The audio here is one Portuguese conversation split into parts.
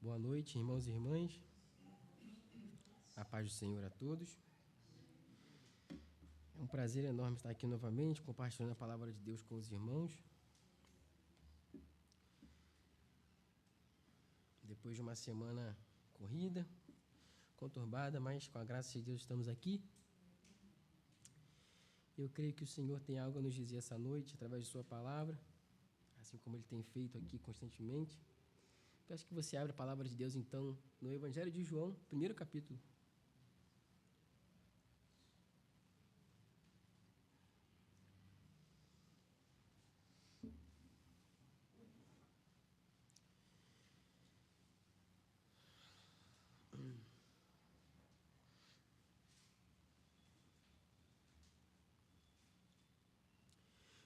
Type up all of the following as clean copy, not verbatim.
Boa noite, irmãos e irmãs. A paz do Senhor a todos. É um prazer enorme estar aqui novamente, compartilhando a palavra de Deus com os irmãos. Depois de uma semana corrida, conturbada, mas com a graça de Deus estamos aqui. Eu creio que o Senhor tem algo a nos dizer essa noite, através de sua palavra, assim como Ele tem feito aqui constantemente. Peço que você abra a palavra de Deus, então, no Evangelho de João, primeiro capítulo.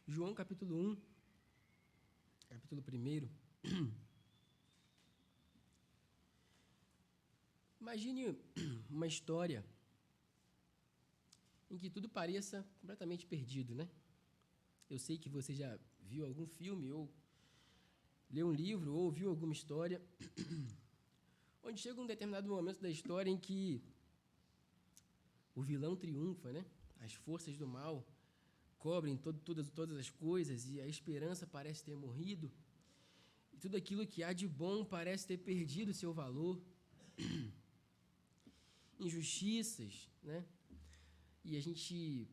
João, capítulo 1, capítulo 1. Imagine uma história em que tudo pareça completamente perdido, né? Eu sei que você já viu algum filme, ou leu um livro, ou ouviu alguma história, onde chega um determinado momento da história em que o vilão triunfa, né? As forças do mal cobrem todas as coisas e a esperança parece ter morrido, e tudo aquilo que há de bom parece ter perdido seu valor. Injustiças, né? E a gente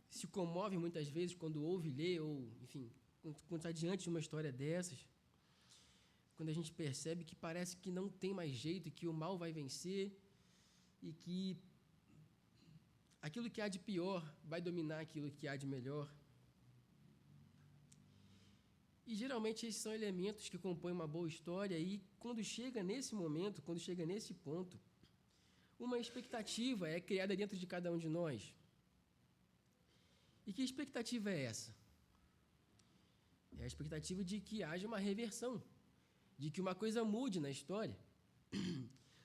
se comove muitas vezes quando ouve, lê, ou, enfim, quando está diante de uma história dessas, quando a gente percebe que parece que não tem mais jeito, que o mal vai vencer e que aquilo que há de pior vai dominar aquilo que há de melhor. E geralmente esses são elementos que compõem uma boa história, e quando chega nesse momento, quando chega nesse ponto, uma expectativa é criada dentro de cada um de nós. E que expectativa é essa? É a expectativa de que haja uma reversão, de que uma coisa mude na história.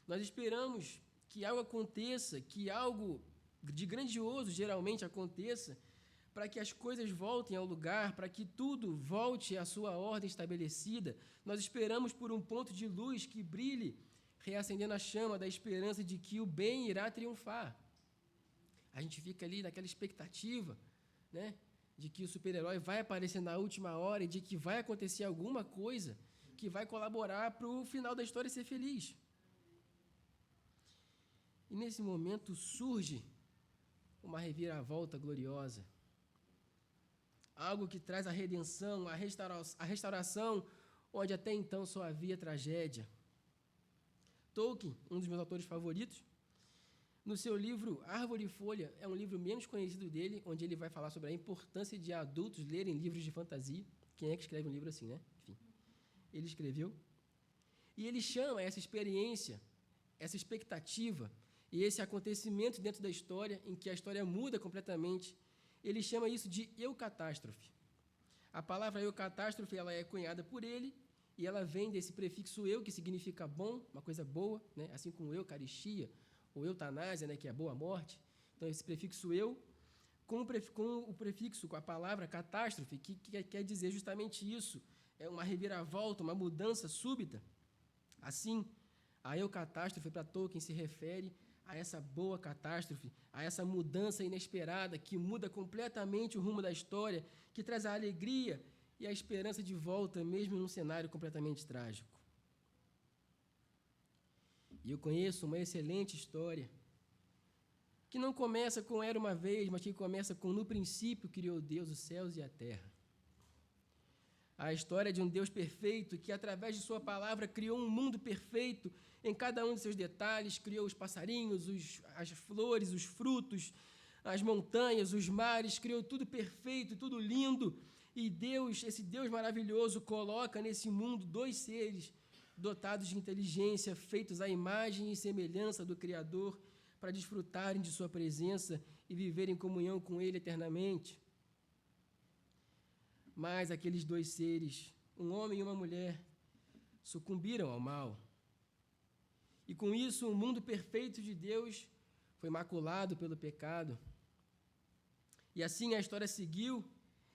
Nós esperamos que algo aconteça, que algo de grandioso geralmente aconteça, para que as coisas voltem ao lugar, para que tudo volte à sua ordem estabelecida. Nós esperamos por um ponto de luz que brilhe, reacendendo a chama da esperança de que o bem irá triunfar. A gente fica ali naquela expectativa, né, de que o super-herói vai aparecer na última hora e de que vai acontecer alguma coisa que vai colaborar para o final da história ser feliz. E nesse momento surge uma reviravolta gloriosa. Algo que traz a redenção, a restauração, onde até então só havia tragédia. Tolkien, um dos meus autores favoritos, no seu livro Árvore e Folha, é um livro menos conhecido dele, onde ele vai falar sobre a importância de adultos lerem livros de fantasia. Quem é que escreve um livro assim, né? Enfim, ele escreveu. E ele chama essa experiência, essa expectativa e esse acontecimento dentro da história, em que a história muda completamente, ele chama isso de eucatástrofe. A palavra eucatástrofe, ela é cunhada por ele, e ela vem desse prefixo eu, que significa bom, uma coisa boa, né? Assim como eucaristia, ou eutanásia, né? Que é boa morte. Então, esse prefixo eu, com o prefixo, com a palavra catástrofe, que quer dizer justamente isso, é uma reviravolta, uma mudança súbita. Assim, a eucatástrofe para Tolkien se refere a essa boa catástrofe, a essa mudança inesperada que muda completamente o rumo da história, que traz a alegria e a esperança de volta, mesmo num cenário completamente trágico. E eu conheço uma excelente história, que não começa com era uma vez, mas que começa com no princípio criou Deus os céus e a terra. A história de um Deus perfeito que, através de sua palavra, criou um mundo perfeito em cada um de seus detalhes, criou os passarinhos, as flores, os frutos, as montanhas, os mares, criou tudo perfeito, tudo lindo. E Deus, esse Deus maravilhoso, coloca nesse mundo dois seres dotados de inteligência, feitos à imagem e semelhança do Criador, para desfrutarem de sua presença e viverem em comunhão com Ele eternamente. Mas aqueles dois seres, um homem e uma mulher, sucumbiram ao mal. E com isso, o mundo perfeito de Deus foi maculado pelo pecado. E assim a história seguiu,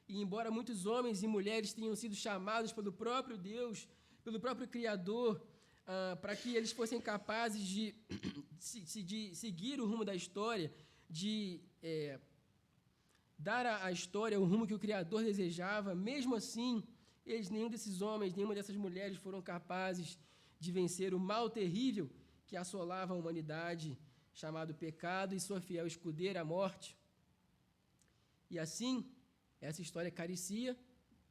e embora muitos homens e mulheres tenham sido chamados pelo próprio Deus, pelo próprio Criador, para que eles fossem capazes de seguir o rumo da história, de dar à história o rumo que o Criador desejava. Mesmo assim, nenhum desses homens, nenhuma dessas mulheres foram capazes de vencer o mal terrível que assolava a humanidade, chamado pecado, e sua fiel escudeira, a morte. E assim, essa história carecia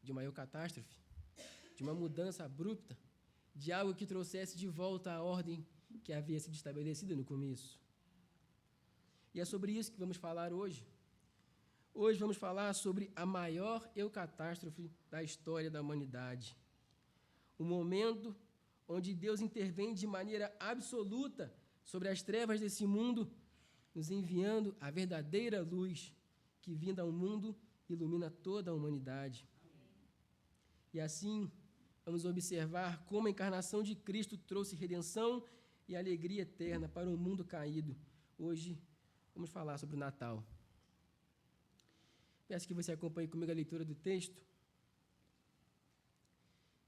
de uma catástrofe, de uma mudança abrupta, de algo que trouxesse de volta a ordem que havia sido estabelecida no começo. E é sobre isso que vamos falar hoje. Hoje vamos falar sobre a maior catástrofe da história da humanidade. O momento onde Deus intervém de maneira absoluta sobre as trevas desse mundo, nos enviando a verdadeira luz que, vinda ao mundo, ilumina toda a humanidade. E assim, vamos observar como a encarnação de Cristo trouxe redenção e alegria eterna para um mundo caído. Hoje, vamos falar sobre o Natal. Peço que você acompanhe comigo a leitura do texto.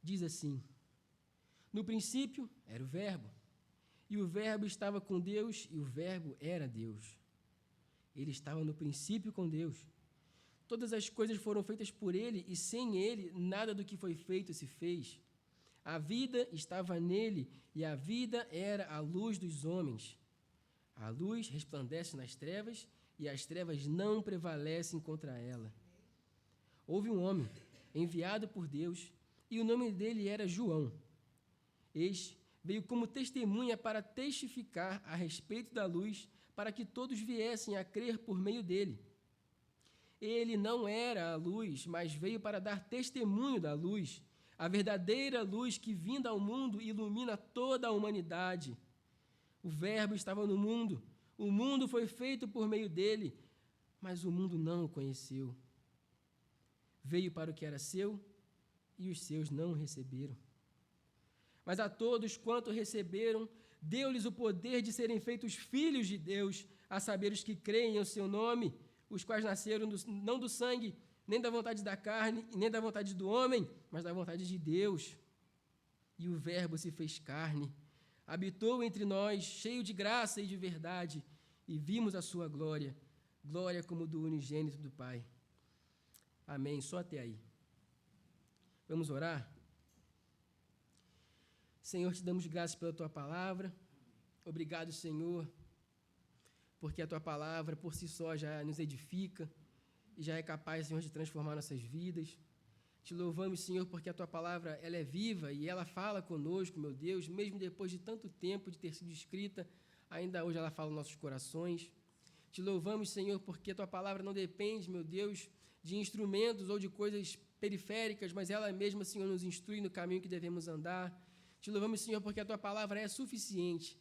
Diz assim: no princípio era o Verbo, e o Verbo estava com Deus, e o Verbo era Deus. Ele estava no princípio com Deus. Todas as coisas foram feitas por ele, e sem ele nada do que foi feito se fez. A vida estava nele, e a vida era a luz dos homens. A luz resplandece nas trevas, e as trevas não prevalecem contra ela. Houve um homem enviado por Deus, e o nome dele era João. Este veio como testemunha para testificar a respeito da luz, para que todos viessem a crer por meio dele. Ele não era a luz, mas veio para dar testemunho da luz, a verdadeira luz que, vinda ao mundo, ilumina toda a humanidade. O Verbo estava no mundo, o mundo foi feito por meio dele, mas o mundo não o conheceu. Veio para o que era seu, e os seus não o receberam. Mas a todos quanto receberam, deu-lhes o poder de serem feitos filhos de Deus, a saber, os que creem em seu nome, os quais nasceram não do sangue, nem da vontade da carne, nem da vontade do homem, mas da vontade de Deus. E o Verbo se fez carne, habitou entre nós, cheio de graça e de verdade, e vimos a sua glória, glória como do unigênito do Pai. Amém. Só até aí. Vamos orar? Senhor, te damos graças pela tua palavra. Obrigado, Senhor, porque a tua palavra por si só já nos edifica e já é capaz, Senhor, de transformar nossas vidas. Te louvamos, Senhor, porque a tua palavra ela é viva e ela fala conosco, meu Deus, mesmo depois de tanto tempo de ter sido escrita, ainda hoje ela fala nos nossos corações. Te louvamos, Senhor, porque a tua palavra não depende, meu Deus, de instrumentos ou de coisas periféricas, mas ela mesma, Senhor, nos instrui no caminho que devemos andar. Te louvamos, Senhor, porque a tua palavra é suficiente.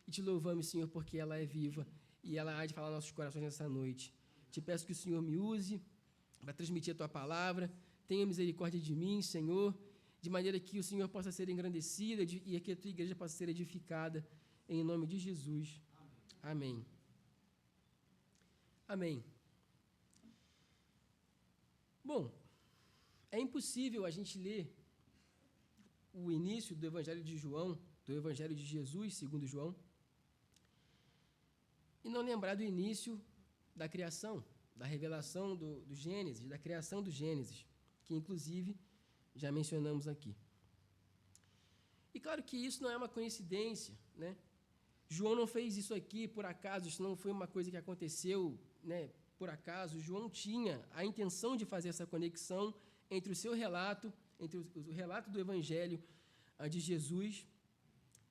E te louvamos, Senhor, porque ela é viva e ela há de falar nos nossos corações nessa noite. Te peço que o Senhor me use para transmitir a tua palavra. Tenha misericórdia de mim, Senhor, de maneira que o Senhor possa ser engrandecido e que a tua igreja possa ser edificada, em nome de Jesus. Amém. Amém. Bom, é impossível a gente ler o início do Evangelho de João, do Evangelho de Jesus, segundo João, e não lembrar do início da criação, da revelação do Gênesis, da criação do Gênesis, que inclusive já mencionamos aqui. E claro que isso não é uma coincidência, né? João não fez isso aqui por acaso, isso não foi uma coisa que aconteceu, né, por acaso. João tinha a intenção de fazer essa conexão entre o seu relato, entre o relato do Evangelho de Jesus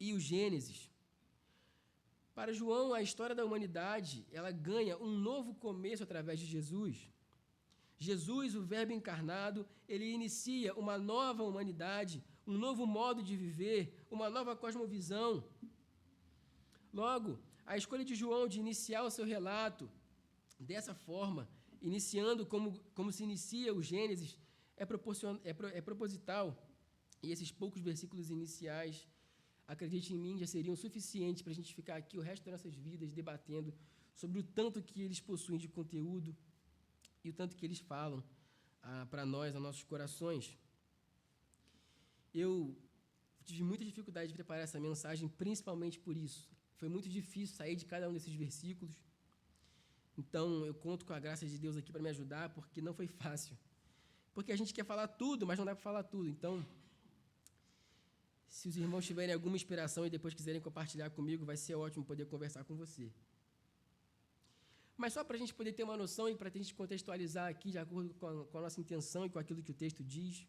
e o Gênesis. Para João, a história da humanidade, ela ganha um novo começo através de Jesus. Jesus, o Verbo encarnado, ele inicia uma nova humanidade, um novo modo de viver, uma nova cosmovisão. Logo, a escolha de João de iniciar o seu relato dessa forma, iniciando como se inicia o Gênesis, é proposital. E esses poucos versículos iniciais, acredite em mim, já seriam suficientes para a gente ficar aqui o resto das nossas vidas debatendo sobre o tanto que eles possuem de conteúdo e o tanto que eles falam para nós, aos nossos corações. Eu tive muita dificuldade de preparar essa mensagem, principalmente por isso. Foi muito difícil sair de cada um desses versículos. Então, eu conto com a graça de Deus aqui para me ajudar, porque não foi fácil. Porque a gente quer falar tudo, mas não dá para falar tudo. Então, se os irmãos tiverem alguma inspiração e depois quiserem compartilhar comigo, vai ser ótimo poder conversar com você. Mas só para a gente poder ter uma noção e para a gente contextualizar aqui, de acordo com a nossa intenção e com aquilo que o texto diz.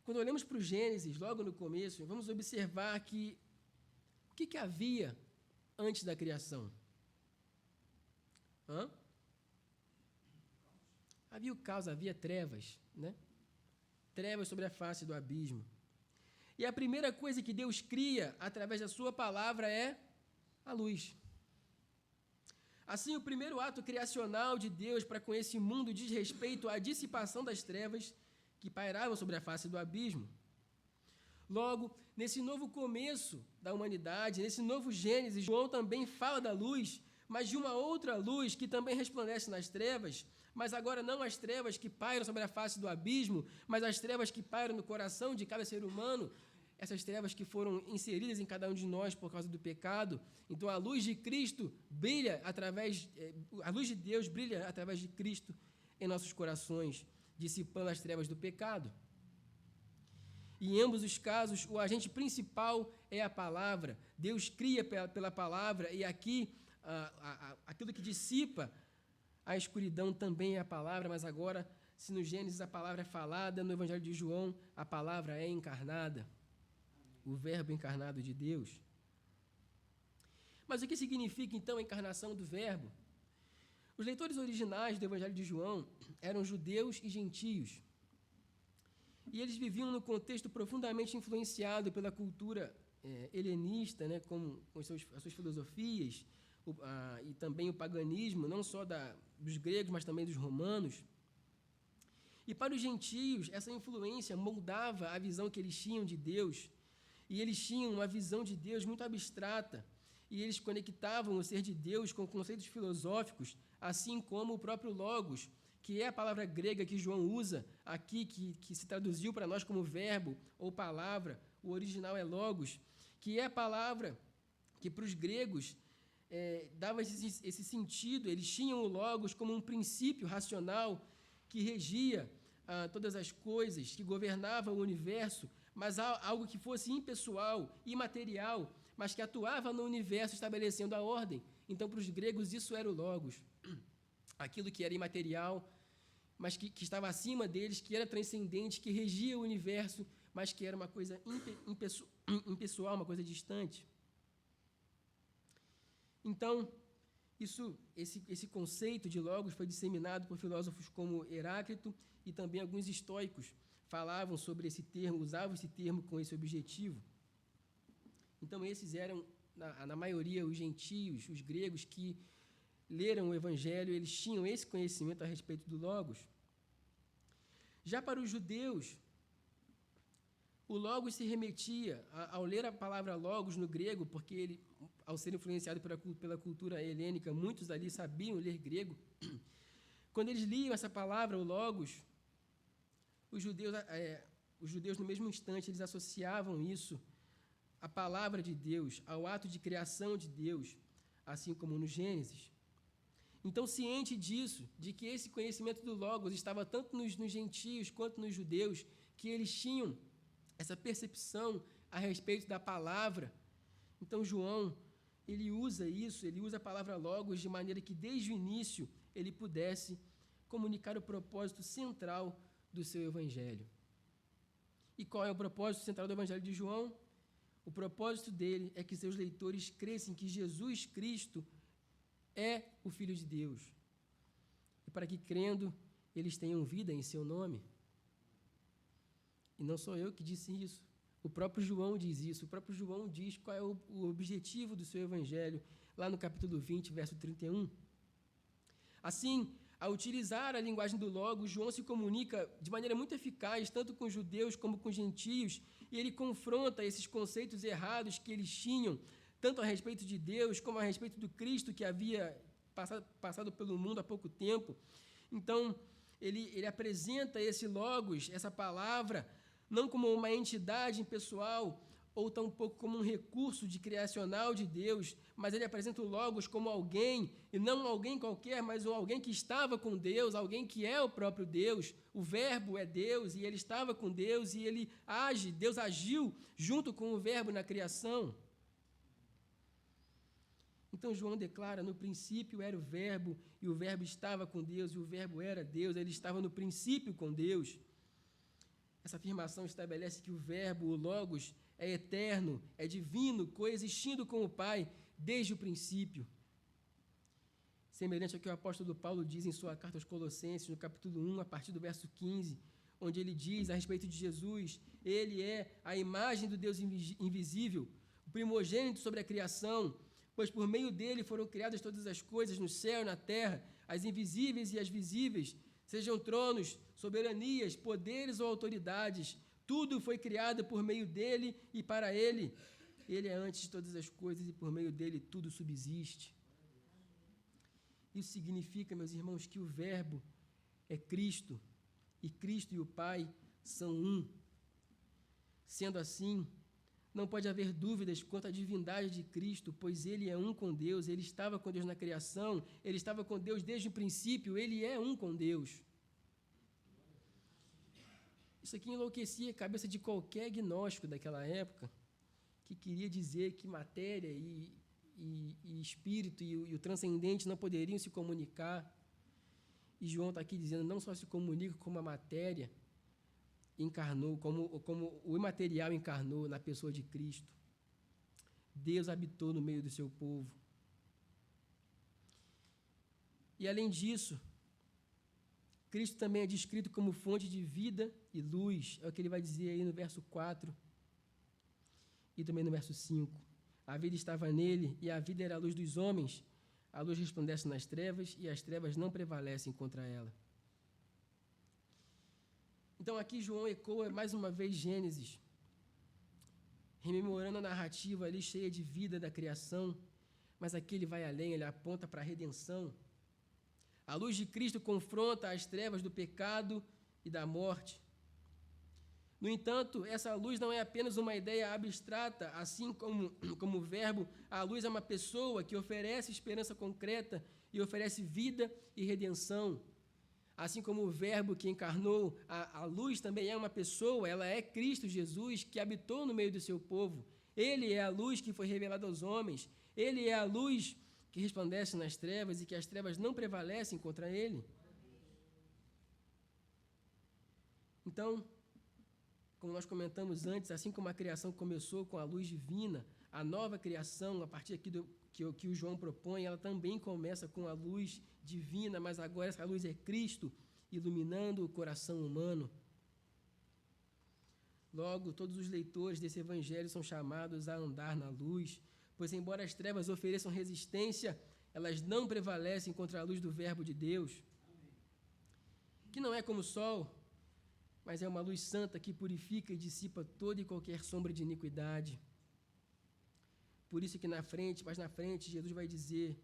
Quando olhamos para o Gênesis, logo no começo, vamos observar que o que havia antes da criação? Havia o caos, havia trevas, né? Trevas sobre a face do abismo. E a primeira coisa que Deus cria, através da sua palavra, é a luz. Assim, o primeiro ato criacional de Deus para com esse mundo diz respeito à dissipação das trevas que pairavam sobre a face do abismo. Logo, nesse novo começo da humanidade, nesse novo Gênesis, João também fala da luz, mas de uma outra luz que também resplandece nas trevas, mas agora não as trevas que pairam sobre a face do abismo, mas as trevas que pairam no coração de cada ser humano, essas trevas que foram inseridas em cada um de nós por causa do pecado. Então a luz de Cristo brilha a luz de Deus brilha através de Cristo em nossos corações, dissipando as trevas do pecado. E em ambos os casos, o agente principal é a palavra. Deus cria pela palavra, e aqui aquilo que dissipa a escuridão também é a palavra, mas agora, se no Gênesis a palavra é falada, no Evangelho de João a palavra é encarnada, o Verbo encarnado de Deus. Mas o que significa, então, a encarnação do Verbo? Os leitores originais do Evangelho de João eram judeus e gentios, e eles viviam num contexto profundamente influenciado pela cultura helenista, né, com as suas filosofias, e também o paganismo, não só dos gregos, mas também dos romanos. E para os gentios, essa influência moldava a visão que eles tinham de Deus, e eles tinham uma visão de Deus muito abstrata, e eles conectavam o ser de Deus com conceitos filosóficos, assim como o próprio Logos, que é a palavra grega que João usa aqui, que se traduziu para nós como verbo ou palavra, o original é Logos, que é a palavra que para os gregos dava esse sentido. Eles tinham o Logos como um princípio racional que regia todas as coisas, que governava o universo, mas algo que fosse impessoal, imaterial, mas que atuava no universo estabelecendo a ordem. Então, para os gregos, isso era o Logos, aquilo que era imaterial, mas que estava acima deles, que era transcendente, que regia o universo, mas que era uma coisa impessoal, uma coisa distante. Então, esse conceito de Logos foi disseminado por filósofos como Heráclito, e também alguns estoicos falavam sobre esse termo, usavam esse termo com esse objetivo. Então, esses eram, na maioria, os gentios, os gregos que leram o Evangelho, eles tinham esse conhecimento a respeito do Logos. Já para os judeus, o Logos se remetia, ao ler a palavra Logos no grego, porque ele, ao ser influenciado pela cultura helênica, muitos ali sabiam ler grego. Quando eles liam essa palavra, o Logos, os judeus, no mesmo instante, eles associavam isso à palavra de Deus, ao ato de criação de Deus, assim como no Gênesis. Então, ciente disso, de que esse conhecimento do Logos estava tanto nos gentios quanto nos judeus, que eles tinham essa percepção a respeito da palavra, então João, ele usa isso, ele usa a palavra Logos de maneira que, desde o início, ele pudesse comunicar o propósito central do seu Evangelho. E qual é o propósito central do Evangelho de João? O propósito dele é que seus leitores cresçam que Jesus Cristo é o Filho de Deus, e para que, crendo, eles tenham vida em seu nome. E não sou eu que disse isso, o próprio João diz isso. O próprio João diz qual é o objetivo do seu Evangelho, lá no capítulo 20, verso 31. Assim, ao utilizar a linguagem do Logos, João se comunica de maneira muito eficaz, tanto com judeus como com gentios, e ele confronta esses conceitos errados que eles tinham, tanto a respeito de Deus, como a respeito do Cristo que havia passado pelo mundo há pouco tempo. Então, ele apresenta esse Logos, essa palavra, não como uma entidade impessoal, ou tampouco como um recurso de criacional de Deus, mas ele apresenta o Logos como alguém, e não alguém qualquer, mas alguém que estava com Deus, alguém que é o próprio Deus. O Verbo é Deus, e ele estava com Deus, e ele age, Deus agiu junto com o Verbo na criação. Então João declara, no princípio era o Verbo, e o Verbo estava com Deus, e o Verbo era Deus, ele estava no princípio com Deus. Essa afirmação estabelece que o Verbo, o Logos, é eterno, é divino, coexistindo com o Pai desde o princípio. Semelhante ao que o apóstolo Paulo diz em sua carta aos Colossenses, no capítulo 1, a partir do verso 15, onde ele diz a respeito de Jesus, ele é a imagem do Deus invisível, o primogênito sobre a criação, pois por meio dele foram criadas todas as coisas no céu e na terra, as invisíveis e as visíveis, sejam tronos, soberanias, poderes ou autoridades, tudo foi criado por meio dele e para ele. Ele é antes de todas as coisas e por meio dele tudo subsiste. Isso significa, meus irmãos, que o Verbo é Cristo e Cristo e o Pai são um. Sendo assim, não pode haver dúvidas quanto à divindade de Cristo, pois ele é um com Deus, ele estava com Deus na criação, ele estava com Deus desde o princípio, ele é um com Deus. Isso aqui enlouquecia a cabeça de qualquer agnóstico daquela época, que queria dizer que matéria e espírito e o transcendente não poderiam se comunicar. E João está aqui dizendo, não só se comunica como a matéria encarnou, como o imaterial encarnou na pessoa de Cristo. Deus habitou no meio do seu povo. E além disso, Cristo também é descrito como fonte de vida e luz, é o que ele vai dizer aí no verso 4 e também no verso 5. A vida estava nele e a vida era a luz dos homens. A luz resplandece nas trevas e as trevas não prevalecem contra ela. Então aqui João ecoa mais uma vez Gênesis, rememorando a narrativa ali cheia de vida da criação, mas aqui ele vai além, ele aponta para a redenção. A luz de Cristo confronta as trevas do pecado e da morte. No entanto, essa luz não é apenas uma ideia abstrata, assim como o Verbo, a luz é uma pessoa que oferece esperança concreta e oferece vida e redenção. Assim como o Verbo que encarnou, a luz também é uma pessoa, ela é Cristo Jesus que habitou no meio do seu povo. Ele é a luz que foi revelada aos homens, ele é a luz que resplandece nas trevas e que as trevas não prevalecem contra ele. Então, como nós comentamos antes, assim como a criação começou com a luz divina, a nova criação, a partir aqui que o João propõe, ela também começa com a luz divina, mas agora essa luz é Cristo iluminando o coração humano. Logo, todos os leitores desse evangelho são chamados a andar na luz, pois embora as trevas ofereçam resistência, elas não prevalecem contra a luz do Verbo de Deus, que não é como o sol, mas é uma luz santa que purifica e dissipa toda e qualquer sombra de iniquidade. Por isso que mais na frente, Jesus vai dizer,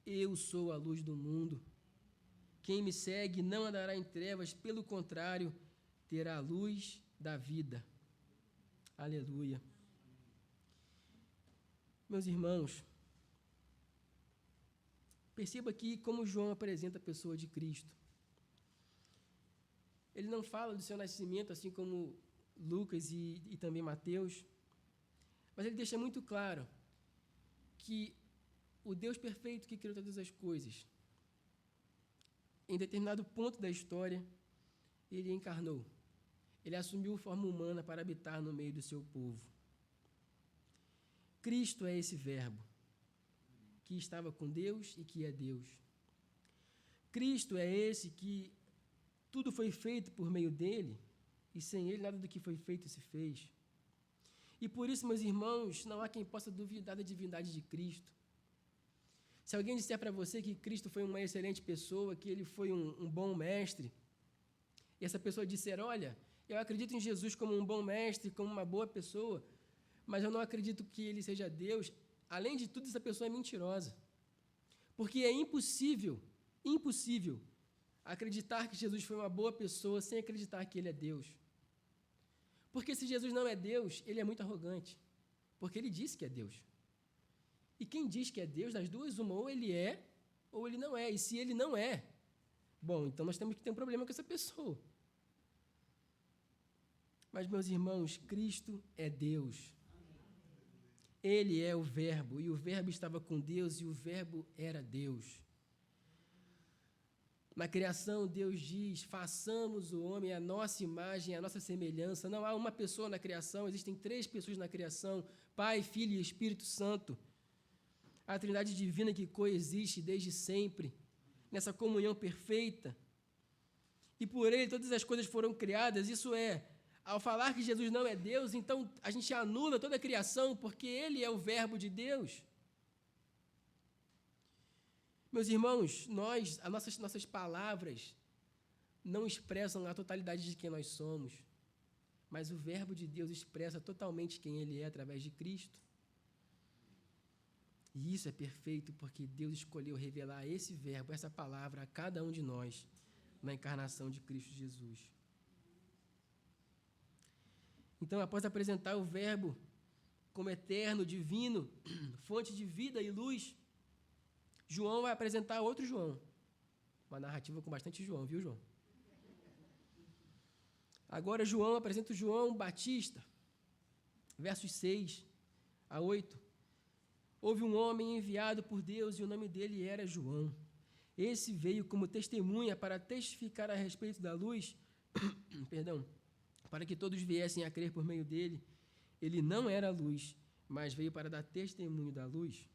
eu sou a luz do mundo. Quem me segue não andará em trevas, pelo contrário, terá a luz da vida. Aleluia. Meus irmãos, perceba aqui como João apresenta a pessoa de Cristo. Ele não fala do seu nascimento, assim como Lucas e também Mateus, mas ele deixa muito claro que o Deus perfeito que criou todas as coisas, em determinado ponto da história, ele encarnou. Ele assumiu forma humana para habitar no meio do seu povo. Cristo é esse Verbo, que estava com Deus e que é Deus. Cristo é esse que tudo foi feito por meio dele, e sem ele nada do que foi feito se fez. E por isso, meus irmãos, não há quem possa duvidar da divindade de Cristo. Se alguém disser para você que Cristo foi uma excelente pessoa, que ele foi um bom mestre, e essa pessoa disser, olha, eu acredito em Jesus como um bom mestre, como uma boa pessoa, mas eu não acredito que ele seja Deus, além de tudo, essa pessoa é mentirosa. Porque é impossível acreditar que Jesus foi uma boa pessoa sem acreditar que ele é Deus. Porque se Jesus não é Deus, ele é muito arrogante, porque ele disse que é Deus. E quem diz que é Deus, das duas, uma, ou ele é, ou ele não é. E se ele não é, bom, então nós temos que ter um problema com essa pessoa. Mas, meus irmãos, Cristo é Deus. Ele é o Verbo, e o Verbo estava com Deus, e o Verbo era Deus. Na criação, Deus diz, façamos o homem à nossa imagem, à nossa semelhança. Não há uma pessoa na criação, existem 3 pessoas na criação, Pai, Filho e Espírito Santo. A Trindade divina que coexiste desde sempre, nessa comunhão perfeita. E por ele todas as coisas foram criadas, isso é, ao falar que Jesus não é Deus, então a gente anula toda a criação, porque ele é o Verbo de Deus. Meus irmãos, as nossas palavras não expressam a totalidade de quem nós somos, mas o Verbo de Deus expressa totalmente quem ele é através de Cristo. E isso é perfeito porque Deus escolheu revelar esse Verbo, essa palavra a cada um de nós na encarnação de Cristo Jesus. Então, após apresentar o Verbo como eterno, divino, fonte de vida e luz, João vai apresentar outro João. Uma narrativa com bastante João, viu, João? Agora, João apresenta o João Batista, versos 6 a 8. Houve um homem enviado por Deus e o nome dele era João. Esse veio como testemunha para testificar a respeito da luz, para que todos viessem a crer por meio dele. Ele não era a luz, mas veio para dar testemunho da luz.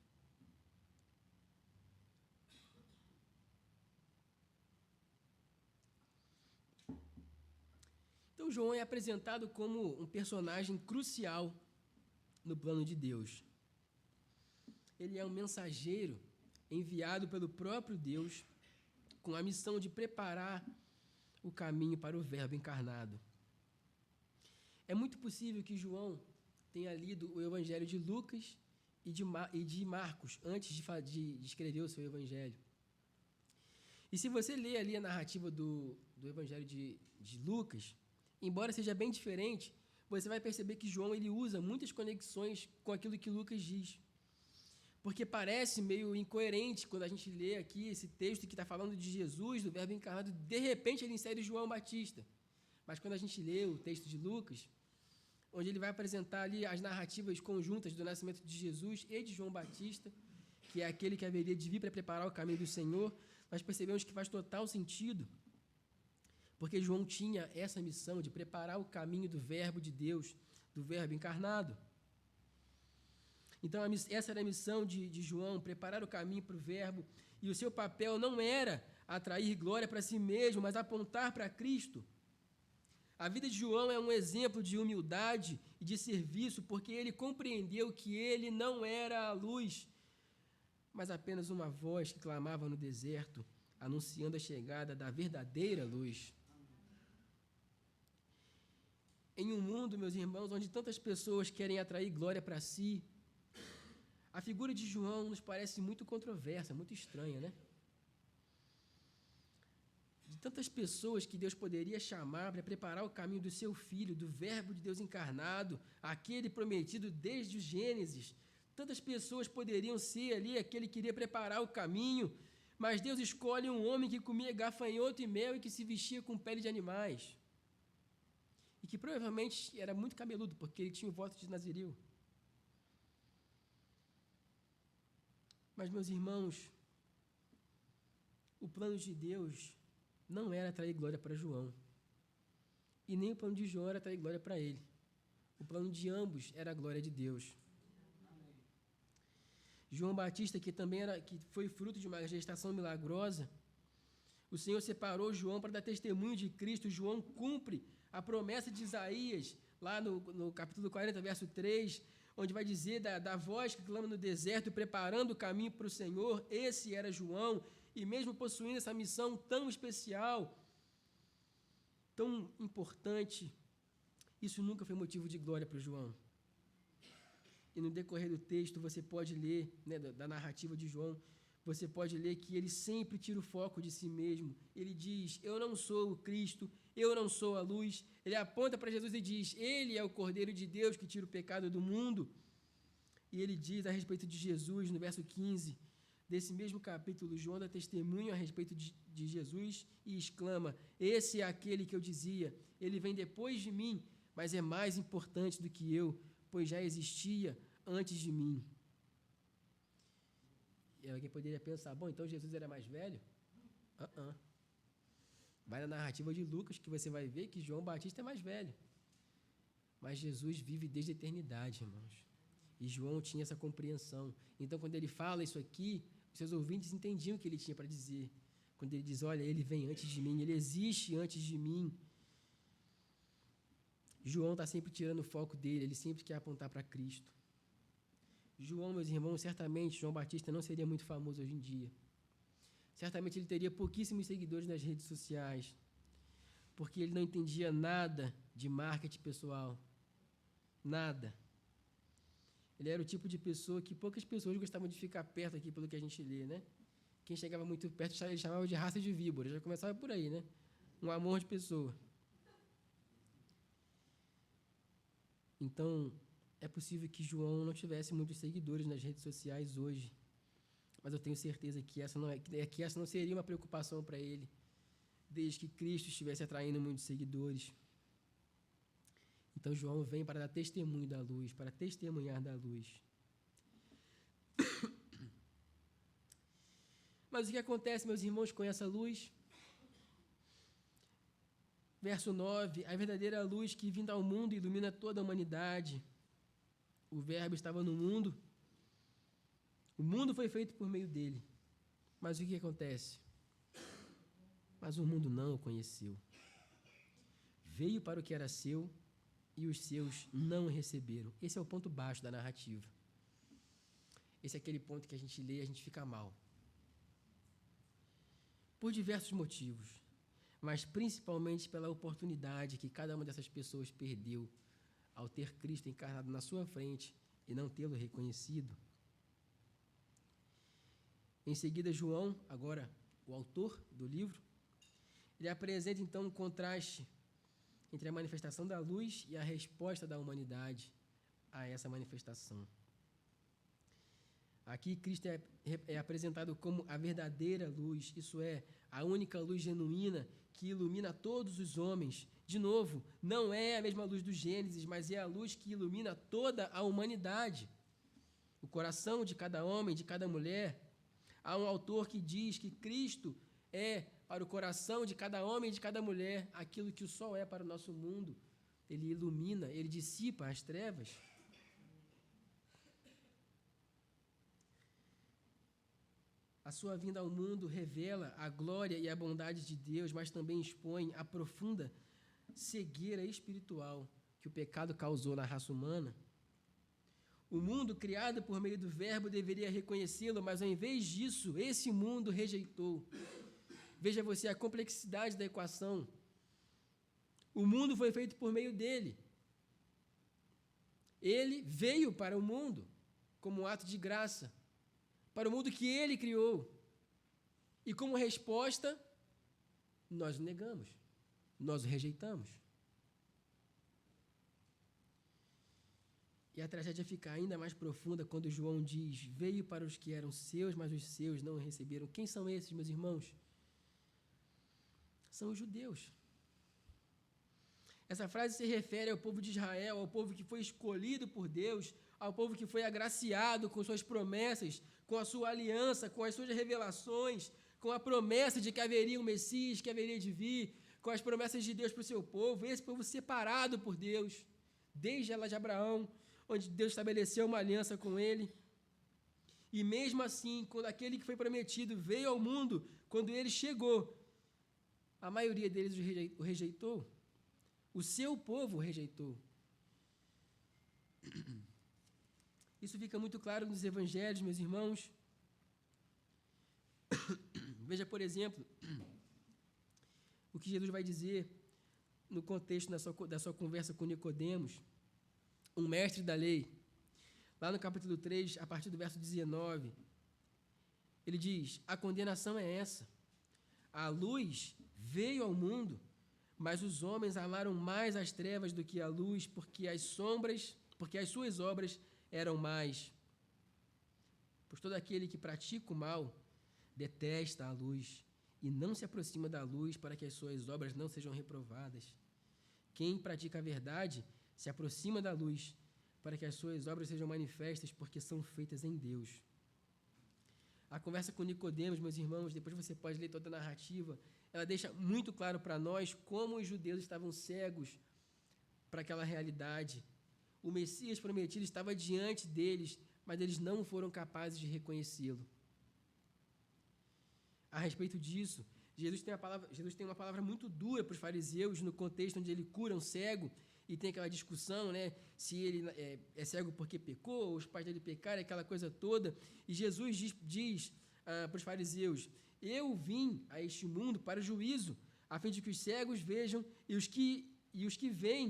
Então, João é apresentado como um personagem crucial no plano de Deus. Ele é um mensageiro enviado pelo próprio Deus com a missão de preparar o caminho para o Verbo encarnado. É muito possível que João tenha lido o Evangelho de Lucas e de Marcos antes de escrever o seu Evangelho. E se você ler ali a narrativa do Evangelho de Lucas, embora seja bem diferente, você vai perceber que João ele usa muitas conexões com aquilo que Lucas diz. Porque parece meio incoerente quando a gente lê aqui esse texto que está falando de Jesus, do Verbo encarnado, de repente ele insere João Batista. Mas quando a gente lê o texto de Lucas, onde ele vai apresentar ali as narrativas conjuntas do nascimento de Jesus e de João Batista, que é aquele que haveria de vir para preparar o caminho do Senhor, nós percebemos que faz total sentido, porque João tinha essa missão de preparar o caminho do Verbo de Deus, do Verbo encarnado. Então, essa era a missão de João, preparar o caminho para o Verbo, e o seu papel não era atrair glória para si mesmo, mas apontar para Cristo. A vida de João é um exemplo de humildade e de serviço, porque ele compreendeu que ele não era a luz, mas apenas uma voz que clamava no deserto, anunciando a chegada da verdadeira luz. Em um mundo, meus irmãos, onde tantas pessoas querem atrair glória para si, a figura de João nos parece muito controversa, muito estranha, né? De tantas pessoas que Deus poderia chamar para preparar o caminho do seu Filho, do Verbo de Deus encarnado, aquele prometido desde o Gênesis. Tantas pessoas poderiam ser ali aquele que iria preparar o caminho, mas Deus escolhe um homem que comia gafanhoto e mel e que se vestia com pele de animais. E que provavelmente era muito cabeludo, porque ele tinha o voto de Nazireu. Mas, meus irmãos, o plano de Deus não era atrair glória para João. E nem o plano de João era atrair glória para ele. O plano de ambos era a glória de Deus. Amém. João Batista, que foi fruto de uma gestação milagrosa, o Senhor separou João para dar testemunho de Cristo. João cumpre a promessa de Isaías, lá no capítulo 40, verso 3, onde vai dizer da voz que clama no deserto, preparando o caminho para o Senhor. Esse era João, e mesmo possuindo essa missão tão especial, tão importante, isso nunca foi motivo de glória para João. E no decorrer do texto, você pode ler, né, da narrativa de João, você pode ler que ele sempre tira o foco de si mesmo. Ele diz, eu não sou o Cristo, eu não sou a luz. Ele aponta para Jesus e diz, ele é o Cordeiro de Deus que tira o pecado do mundo. E ele diz a respeito de Jesus, no verso 15, desse mesmo capítulo, João dá testemunho a respeito de Jesus e exclama, esse é aquele que eu dizia, ele vem depois de mim, mas é mais importante do que eu, pois já existia antes de mim. E alguém poderia pensar, bom, então Jesus era mais velho? Vai na narrativa de Lucas que você vai ver que João Batista é mais velho. Mas Jesus vive desde a eternidade, irmãos. E João tinha essa compreensão. Então, quando ele fala isso aqui, os seus ouvintes entendiam o que ele tinha para dizer. Quando ele diz, olha, ele vem antes de mim, ele existe antes de mim. João está sempre tirando o foco dele, ele sempre quer apontar para Cristo. João, meus irmãos, certamente João Batista não seria muito famoso hoje em dia. Certamente ele teria pouquíssimos seguidores nas redes sociais, porque ele não entendia nada de marketing pessoal. Nada. Ele era o tipo de pessoa que poucas pessoas gostavam de ficar perto aqui, pelo que a gente lê, né? Quem chegava muito perto, ele chamava de raça de víbora. Já começava por aí, né? Um amor de pessoa. Então, é possível que João não tivesse muitos seguidores nas redes sociais hoje, mas eu tenho certeza que essa não seria uma preocupação para ele, desde que Cristo estivesse atraindo muitos seguidores. Então, João vem para dar testemunho da luz, para testemunhar da luz. Mas o que acontece, meus irmãos, com essa luz? Verso 9, a verdadeira luz que vinda ao mundo ilumina toda a humanidade. O Verbo estava no mundo. O mundo foi feito por meio dele. Mas o que acontece? Mas o mundo não o conheceu. Veio para o que era seu e os seus não o receberam. Esse é o ponto baixo da narrativa. Esse é aquele ponto que a gente lê e a gente fica mal. Por diversos motivos, mas principalmente pela oportunidade que cada uma dessas pessoas perdeu ao ter Cristo encarnado na sua frente e não tê-lo reconhecido. Em seguida, João, agora o autor do livro, ele apresenta então um contraste entre a manifestação da luz e a resposta da humanidade a essa manifestação. Aqui Cristo é apresentado como a verdadeira luz, isso é, a única luz genuína que ilumina todos os homens. De novo, não é a mesma luz do Gênesis, mas é a luz que ilumina toda a humanidade. O coração de cada homem, de cada mulher. Há um autor que diz que Cristo é para o coração de cada homem e de cada mulher aquilo que o sol é para o nosso mundo. Ele ilumina, ele dissipa as trevas. A sua vinda ao mundo revela a glória e a bondade de Deus, mas também expõe a profunda cegueira espiritual que o pecado causou na raça humana. O mundo criado por meio do Verbo deveria reconhecê-lo, mas ao invés disso, esse mundo rejeitou. Veja você a complexidade da equação. O mundo foi feito por meio dele. Ele veio para o mundo como um ato de graça, para o mundo que ele criou. E como resposta, nós o negamos, nós o rejeitamos. E a tragédia fica ainda mais profunda quando João diz, veio para os que eram seus, mas os seus não o receberam. Quem são esses, meus irmãos? São os judeus. Essa frase se refere ao povo de Israel, ao povo que foi escolhido por Deus, ao povo que foi agraciado com suas promessas, com a sua aliança, com as suas revelações, com a promessa de que haveria um Messias, que haveria de vir, com as promessas de Deus para o seu povo, esse povo separado por Deus, desde ela de Abraão, onde Deus estabeleceu uma aliança com ele. E mesmo assim, quando aquele que foi prometido veio ao mundo, quando ele chegou, a maioria deles o rejeitou. O seu povo o rejeitou. Isso fica muito claro nos evangelhos, meus irmãos. Veja, por exemplo, o que Jesus vai dizer no contexto da sua conversa com Nicodemos, um mestre da lei. Lá no capítulo 3, a partir do verso 19, ele diz, a condenação é essa. A luz veio ao mundo, Mas os homens amaram mais as trevas do que a luz, porque as suas obras eram más. Pois todo aquele que pratica o mal detesta a luz e não se aproxima da luz para que as suas obras não sejam reprovadas. Quem pratica a verdade se aproxima da luz para que as suas obras sejam manifestas, porque são feitas em Deus. A conversa com Nicodemos, meus irmãos, depois você pode ler toda a narrativa, ela deixa muito claro para nós como os judeus estavam cegos para aquela realidade. O Messias prometido estava diante deles, mas eles não foram capazes de reconhecê-lo. A respeito disso, Jesus tem uma palavra muito dura para os fariseus, no contexto onde ele cura um cego, e tem aquela discussão, né, se ele é cego porque pecou, os pais dele pecaram, aquela coisa toda. E Jesus diz para os fariseus: eu vim a este mundo para o juízo, a fim de que os cegos vejam e os que veem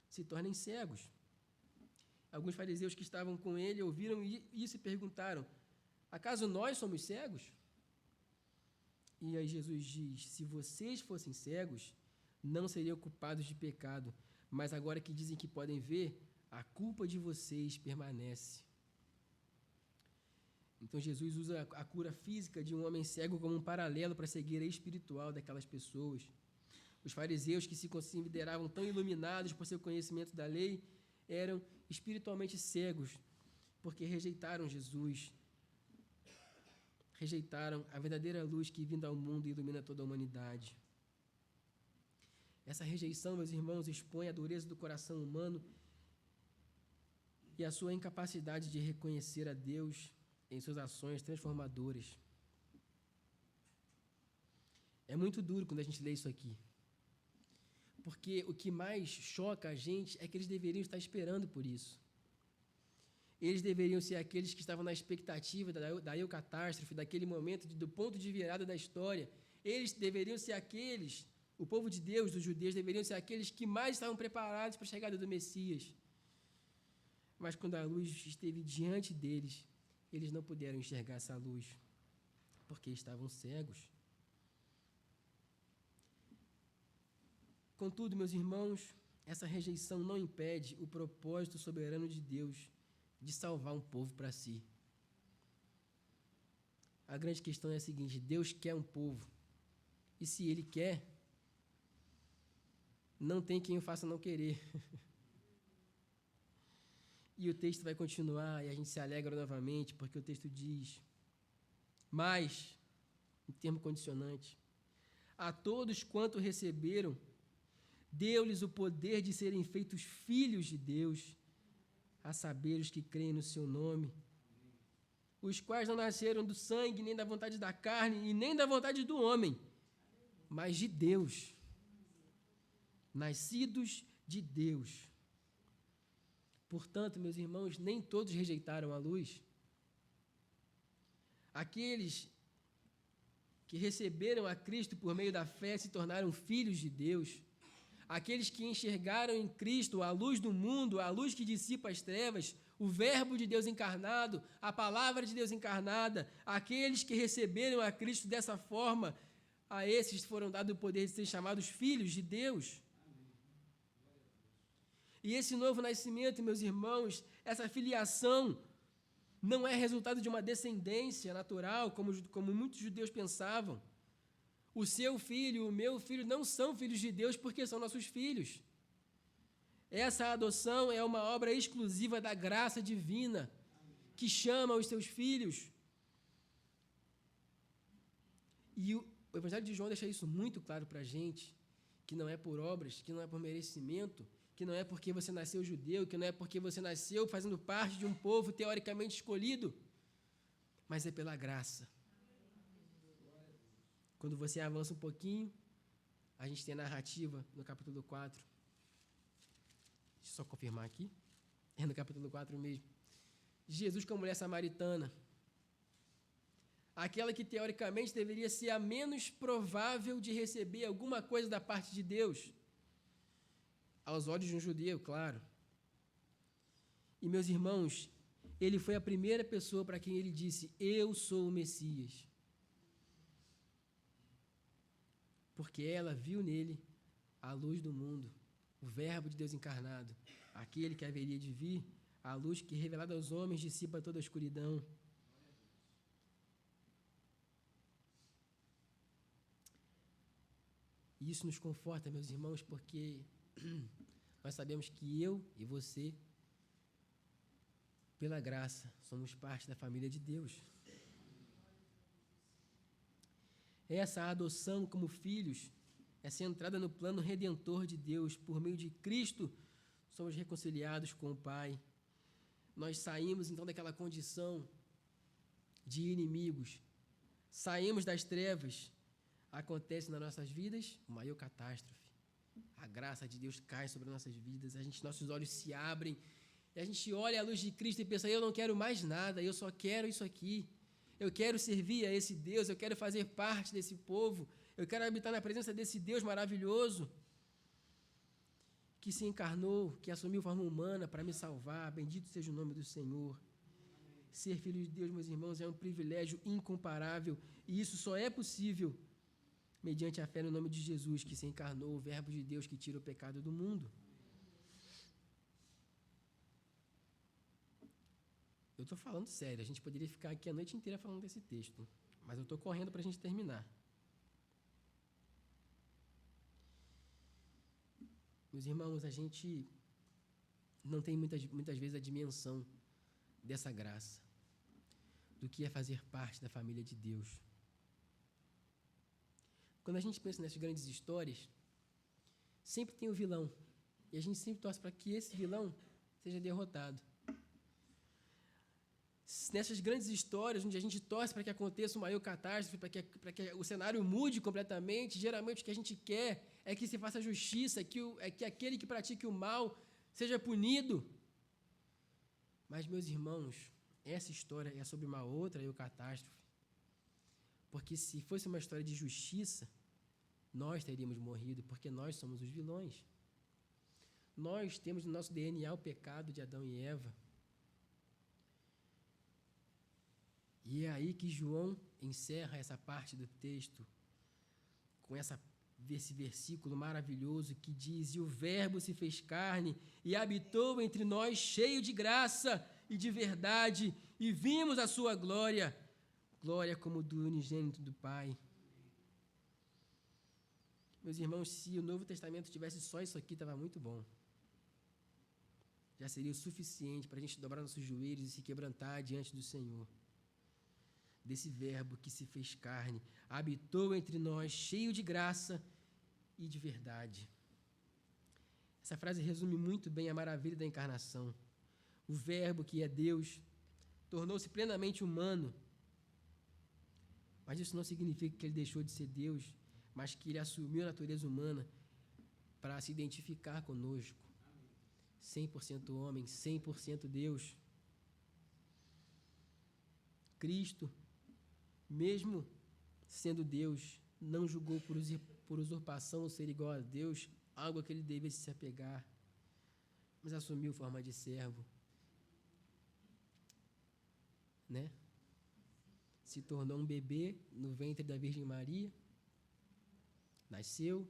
se tornem cegos. Alguns fariseus que estavam com ele ouviram isso e perguntaram: acaso nós somos cegos? E aí Jesus diz: se vocês fossem cegos, não seriam culpados de pecado, mas agora que dizem que podem ver, a culpa de vocês permanece. Então Jesus usa a cura física de um homem cego como um paralelo para a cegueira espiritual daquelas pessoas. Os fariseus, que se consideravam tão iluminados por seu conhecimento da lei, eram espiritualmente cegos, porque rejeitaram Jesus, rejeitaram a verdadeira luz que vinda ao mundo e ilumina toda a humanidade. Essa rejeição, meus irmãos, expõe a dureza do coração humano e a sua incapacidade de reconhecer a Deus em suas ações transformadoras. É muito duro quando a gente lê isso aqui, porque o que mais choca a gente é que eles deveriam estar esperando por isso. Eles deveriam ser aqueles que estavam na expectativa da eucatástrofe, daquele momento, do ponto de virada da história. Eles deveriam ser aqueles, o povo de Deus, dos judeus, deveriam ser aqueles que mais estavam preparados para a chegada do Messias. Mas quando a luz esteve diante deles, eles não puderam enxergar essa luz, porque estavam cegos. Contudo, meus irmãos, essa rejeição não impede o propósito soberano de Deus de salvar um povo para si. A grande questão é a seguinte: Deus quer um povo, e se Ele quer, não tem quem o faça não querer. E o texto vai continuar, e a gente se alegra novamente, porque o texto diz: mas, em termo condicionante, a todos quanto receberam, deu-lhes o poder de serem feitos filhos de Deus, a saber, os que creem no seu nome, os quais não nasceram do sangue, nem da vontade da carne, e nem da vontade do homem, mas de Deus, nascidos de Deus. Portanto, meus irmãos, nem todos rejeitaram a luz. Aqueles que receberam a Cristo por meio da fé se tornaram filhos de Deus. Aqueles que enxergaram em Cristo a luz do mundo, a luz que dissipa as trevas, o Verbo de Deus encarnado, a Palavra de Deus encarnada, aqueles que receberam a Cristo dessa forma, a esses foram dado o poder de serem chamados filhos de Deus. E esse novo nascimento, meus irmãos, essa filiação, não é resultado de uma descendência natural, como muitos judeus pensavam. O seu filho, o meu filho, não são filhos de Deus porque são nossos filhos. Essa adoção é uma obra exclusiva da graça divina, que chama os seus filhos. E o Evangelho de João deixa isso muito claro para a gente, que não é por obras, que não é por merecimento, que não é porque você nasceu judeu, que não é porque você nasceu fazendo parte de um povo teoricamente escolhido, mas é pela graça. Quando você avança um pouquinho, a gente tem a narrativa no capítulo 4. Deixa eu só confirmar aqui. É no capítulo 4 mesmo. Jesus com a mulher samaritana. Aquela que teoricamente deveria ser a menos provável de receber alguma coisa da parte de Deus. Aos olhos de um judeu, claro. E, meus irmãos, ele foi a primeira pessoa para quem ele disse: eu sou o Messias. Porque ela viu nele a luz do mundo, o Verbo de Deus encarnado, aquele que haveria de vir, a luz que, revelada aos homens, dissipa toda a escuridão. E isso nos conforta, meus irmãos, porque nós sabemos que eu e você, pela graça, somos parte da família de Deus. Essa adoção como filhos é centrada no plano redentor de Deus. Por meio de Cristo, somos reconciliados com o Pai. Nós saímos, então, daquela condição de inimigos. Saímos das trevas. Acontece nas nossas vidas uma maior catástrofe. A graça de Deus cai sobre nossas vidas. Nossos olhos se abrem. E a gente olha a luz de Cristo e pensa, eu não quero mais nada, eu só quero isso aqui. Eu quero servir a esse Deus, eu quero fazer parte desse povo, eu quero habitar na presença desse Deus maravilhoso que se encarnou, que assumiu forma humana para me salvar. Bendito seja o nome do Senhor. Ser filho de Deus, meus irmãos, é um privilégio incomparável e isso só é possível mediante a fé no nome de Jesus, que se encarnou, o Verbo de Deus que tira o pecado do mundo. Eu estou falando sério, a gente poderia ficar aqui a noite inteira falando desse texto, mas eu estou correndo para a gente terminar. Meus irmãos, a gente não tem muitas vezes a dimensão dessa graça, do que é fazer parte da família de Deus. Quando a gente pensa nessas grandes histórias, sempre tem o vilão, e a gente sempre torce para que esse vilão seja derrotado. Nessas grandes histórias, onde a gente torce para que aconteça uma maior catástrofe, para que o cenário mude completamente, geralmente o que a gente quer é que se faça justiça, que aquele que pratique o mal seja punido. Mas, meus irmãos, essa história é sobre uma outra maior catástrofe. Porque se fosse uma história de justiça, nós teríamos morrido, porque nós somos os vilões. Nós temos no nosso DNA o pecado de Adão e Eva. E é aí que João encerra essa parte do texto, com esse versículo maravilhoso que diz: e o Verbo se fez carne e habitou entre nós cheio de graça e de verdade, e vimos a sua glória, glória como do unigênito do Pai. Meus irmãos, se o Novo Testamento tivesse só isso aqui, estava muito bom. Já seria o suficiente para a gente dobrar nossos joelhos e se quebrantar diante do Senhor. Desse Verbo que se fez carne, habitou entre nós, cheio de graça e de verdade. Essa frase resume muito bem a maravilha da encarnação. O Verbo, que é Deus, tornou-se plenamente humano. Mas isso não significa que ele deixou de ser Deus, mas que ele assumiu a natureza humana para se identificar conosco. 100% homem, 100% Deus. Cristo, mesmo sendo Deus, não julgou por usurpação ou ser igual a Deus, algo a que ele devesse se apegar, mas assumiu forma de servo, né? Se tornou um bebê no ventre da Virgem Maria, nasceu,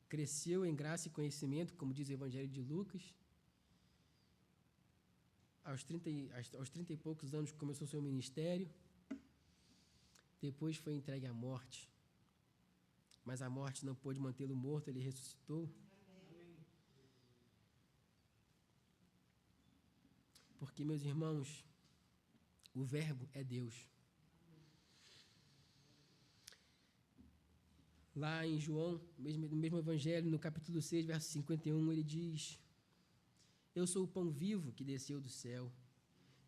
cresceu em graça e conhecimento, como diz o Evangelho de Lucas. Aos 30 e poucos anos começou seu ministério. Depois foi entregue à morte. Mas a morte não pôde mantê-lo morto, ele ressuscitou. Porque, meus irmãos, o Verbo é Deus. Lá em João, no mesmo Evangelho, no capítulo 6, verso 51, ele diz: eu sou o pão vivo que desceu do céu.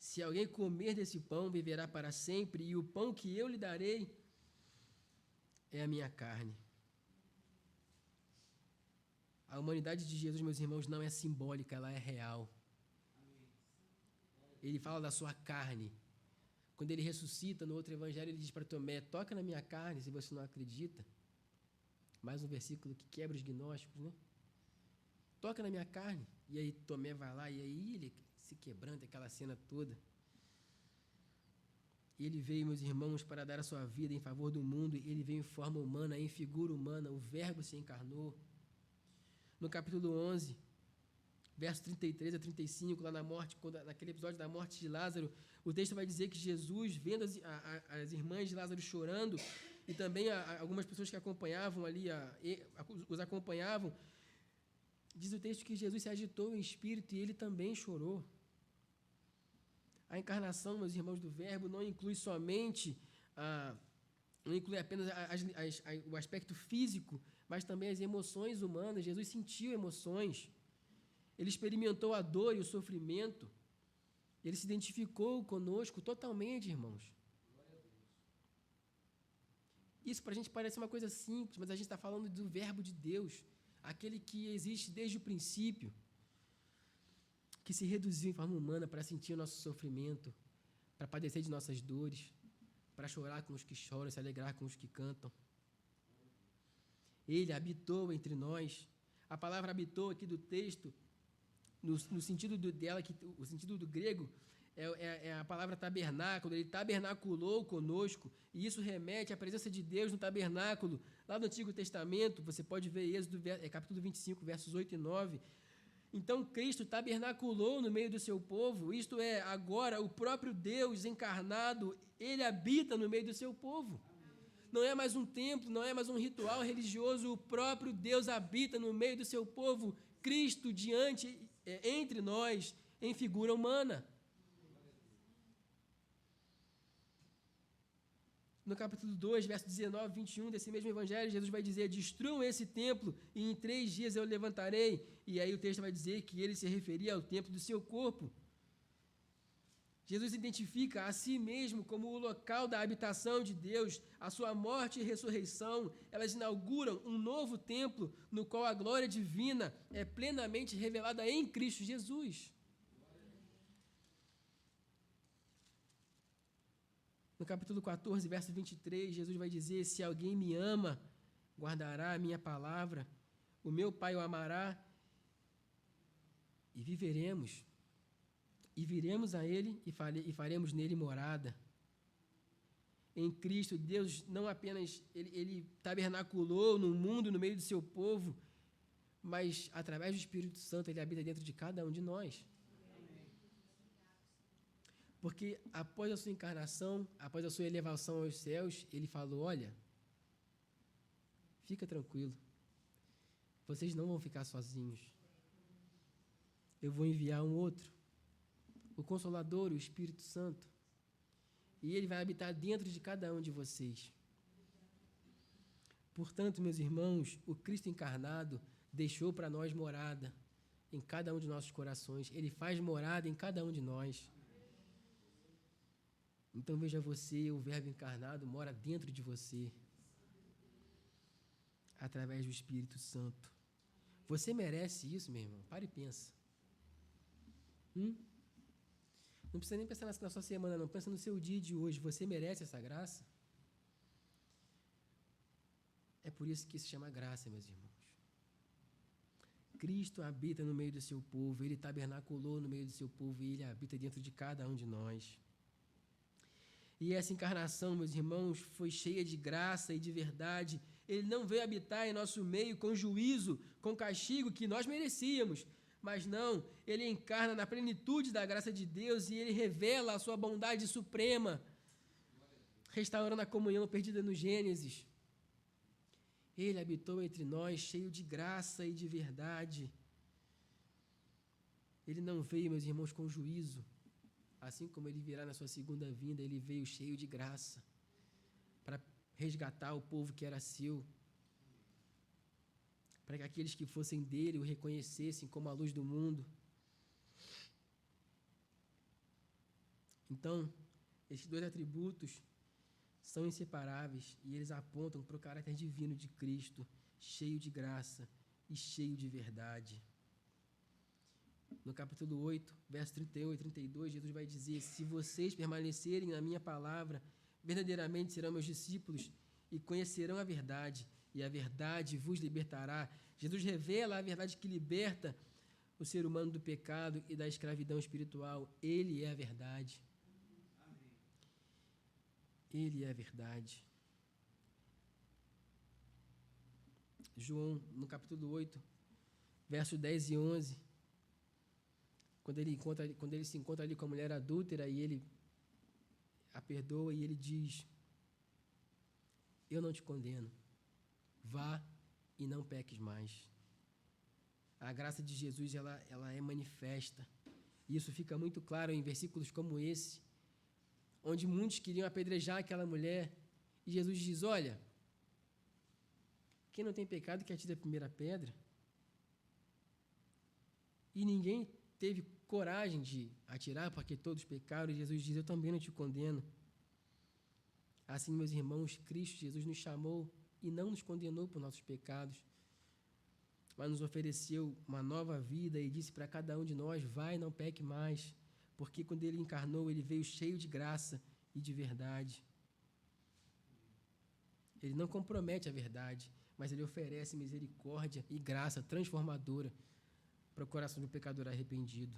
Se alguém comer desse pão, viverá para sempre, e o pão que eu lhe darei é a minha carne. A humanidade de Jesus, meus irmãos, não é simbólica, ela é real. Ele fala da sua carne. Quando ele ressuscita no outro evangelho, ele diz para Tomé: toca na minha carne, se você não acredita. Mais um versículo que quebra os gnósticos, né? Toca na minha carne. E aí Tomé vai lá, e aí ele se quebranta, aquela cena toda. Ele veio, meus irmãos, para dar a sua vida em favor do mundo. Ele veio em forma humana, em figura humana. O Verbo se encarnou. No capítulo 11, verso 33 a 35, lá na morte, naquele episódio da morte de Lázaro, o texto vai dizer que Jesus, vendo as irmãs de Lázaro chorando, e também algumas pessoas que acompanhavam ali, os acompanhavam, diz o texto que Jesus se agitou em espírito e ele também chorou. A encarnação, meus irmãos, do Verbo não inclui somente, não inclui apenas o aspecto físico, mas também as emoções humanas. Jesus sentiu emoções. Ele experimentou a dor e o sofrimento. Ele se identificou conosco totalmente, irmãos. Isso para a gente parece uma coisa simples, mas a gente está falando do Verbo de Deus, aquele que existe desde o princípio, que se reduziu em forma humana para sentir o nosso sofrimento, para padecer de nossas dores, para chorar com os que choram, se alegrar com os que cantam. Ele habitou entre nós. A palavra habitou aqui do texto, no sentido dela, o sentido do grego, é a palavra tabernáculo. Ele tabernaculou conosco, e isso remete à presença de Deus no tabernáculo. Lá no Antigo Testamento, você pode ver Êxodo, capítulo 25, versos 8 e 9. Então, Cristo tabernaculou no meio do seu povo, isto é, agora o próprio Deus encarnado, ele habita no meio do seu povo. Não é mais um templo, não é mais um ritual religioso, o próprio Deus habita no meio do seu povo, Cristo entre nós, em figura humana. No capítulo 2, verso 19, 21 desse mesmo evangelho, Jesus vai dizer: destruam esse templo e em 3 dias eu levantarei. E aí o texto vai dizer que ele se referia ao templo do seu corpo. Jesus identifica a si mesmo como o local da habitação de Deus. A sua morte e ressurreição, elas inauguram um novo templo no qual a glória divina é plenamente revelada em Cristo Jesus. No capítulo 14, verso 23, Jesus vai dizer: se alguém me ama, guardará a minha palavra, o meu Pai o amará, e viveremos. E viremos a Ele e faremos nele morada. Em Cristo, Deus não apenas ele tabernaculou no mundo, no meio do seu povo, mas através do Espírito Santo ele habita dentro de cada um de nós. Porque após a sua encarnação, após a sua elevação aos céus, ele falou: olha, fica tranquilo, vocês não vão ficar sozinhos. Eu vou enviar um outro, o Consolador, o Espírito Santo, e ele vai habitar dentro de cada um de vocês. Portanto, meus irmãos, o Cristo encarnado deixou para nós morada em cada um de nossos corações. Ele faz morada em cada um de nós. Então veja você, o Verbo encarnado mora dentro de você, através do Espírito Santo. Você merece isso, meu irmão? Para e pensa. Não precisa nem pensar na sua semana, não. Pensa no seu dia de hoje. Você merece essa graça? É por isso que se chama graça, meus irmãos. Cristo habita no meio do seu povo, ele tabernaculou no meio do seu povo e ele habita dentro de cada um de nós. E essa encarnação, meus irmãos, foi cheia de graça e de verdade. Ele não veio habitar em nosso meio com juízo, com castigo que nós merecíamos. Mas não, ele encarna na plenitude da graça de Deus e ele revela a sua bondade suprema, restaurando a comunhão perdida no Gênesis. Ele habitou entre nós cheio de graça e de verdade. Ele não veio, meus irmãos, com juízo. Assim como ele virá na sua segunda vinda, ele veio cheio de graça para resgatar o povo que era seu, para que aqueles que fossem dele o reconhecessem como a luz do mundo. Então, esses 2 atributos são inseparáveis e eles apontam para o caráter divino de Cristo, cheio de graça e cheio de verdade. No capítulo 8, verso 31 e 32, Jesus vai dizer: se vocês permanecerem na minha palavra, verdadeiramente serão meus discípulos e conhecerão a verdade, e a verdade vos libertará. Jesus revela a verdade que liberta o ser humano do pecado e da escravidão espiritual. Ele é a verdade. Ele é a verdade. João, no capítulo 8, versos 10 e 11, quando ele se encontra ali com a mulher adúltera e ele a perdoa e ele diz: eu não te condeno, vá e não peques mais. A graça de Jesus, ela é manifesta. E isso fica muito claro em versículos como esse, onde muitos queriam apedrejar aquela mulher, e Jesus diz: olha, quem não tem pecado que atire a primeira pedra. E ninguém teve coragem de atirar, porque todos pecaram, e Jesus diz: eu também não te condeno. Assim, meus irmãos, Cristo Jesus nos chamou e não nos condenou por nossos pecados, mas nos ofereceu uma nova vida e disse para cada um de nós: vai, não peque mais, porque quando ele encarnou, ele veio cheio de graça e de verdade. Ele não compromete a verdade, mas ele oferece misericórdia e graça transformadora para o coração do pecador arrependido.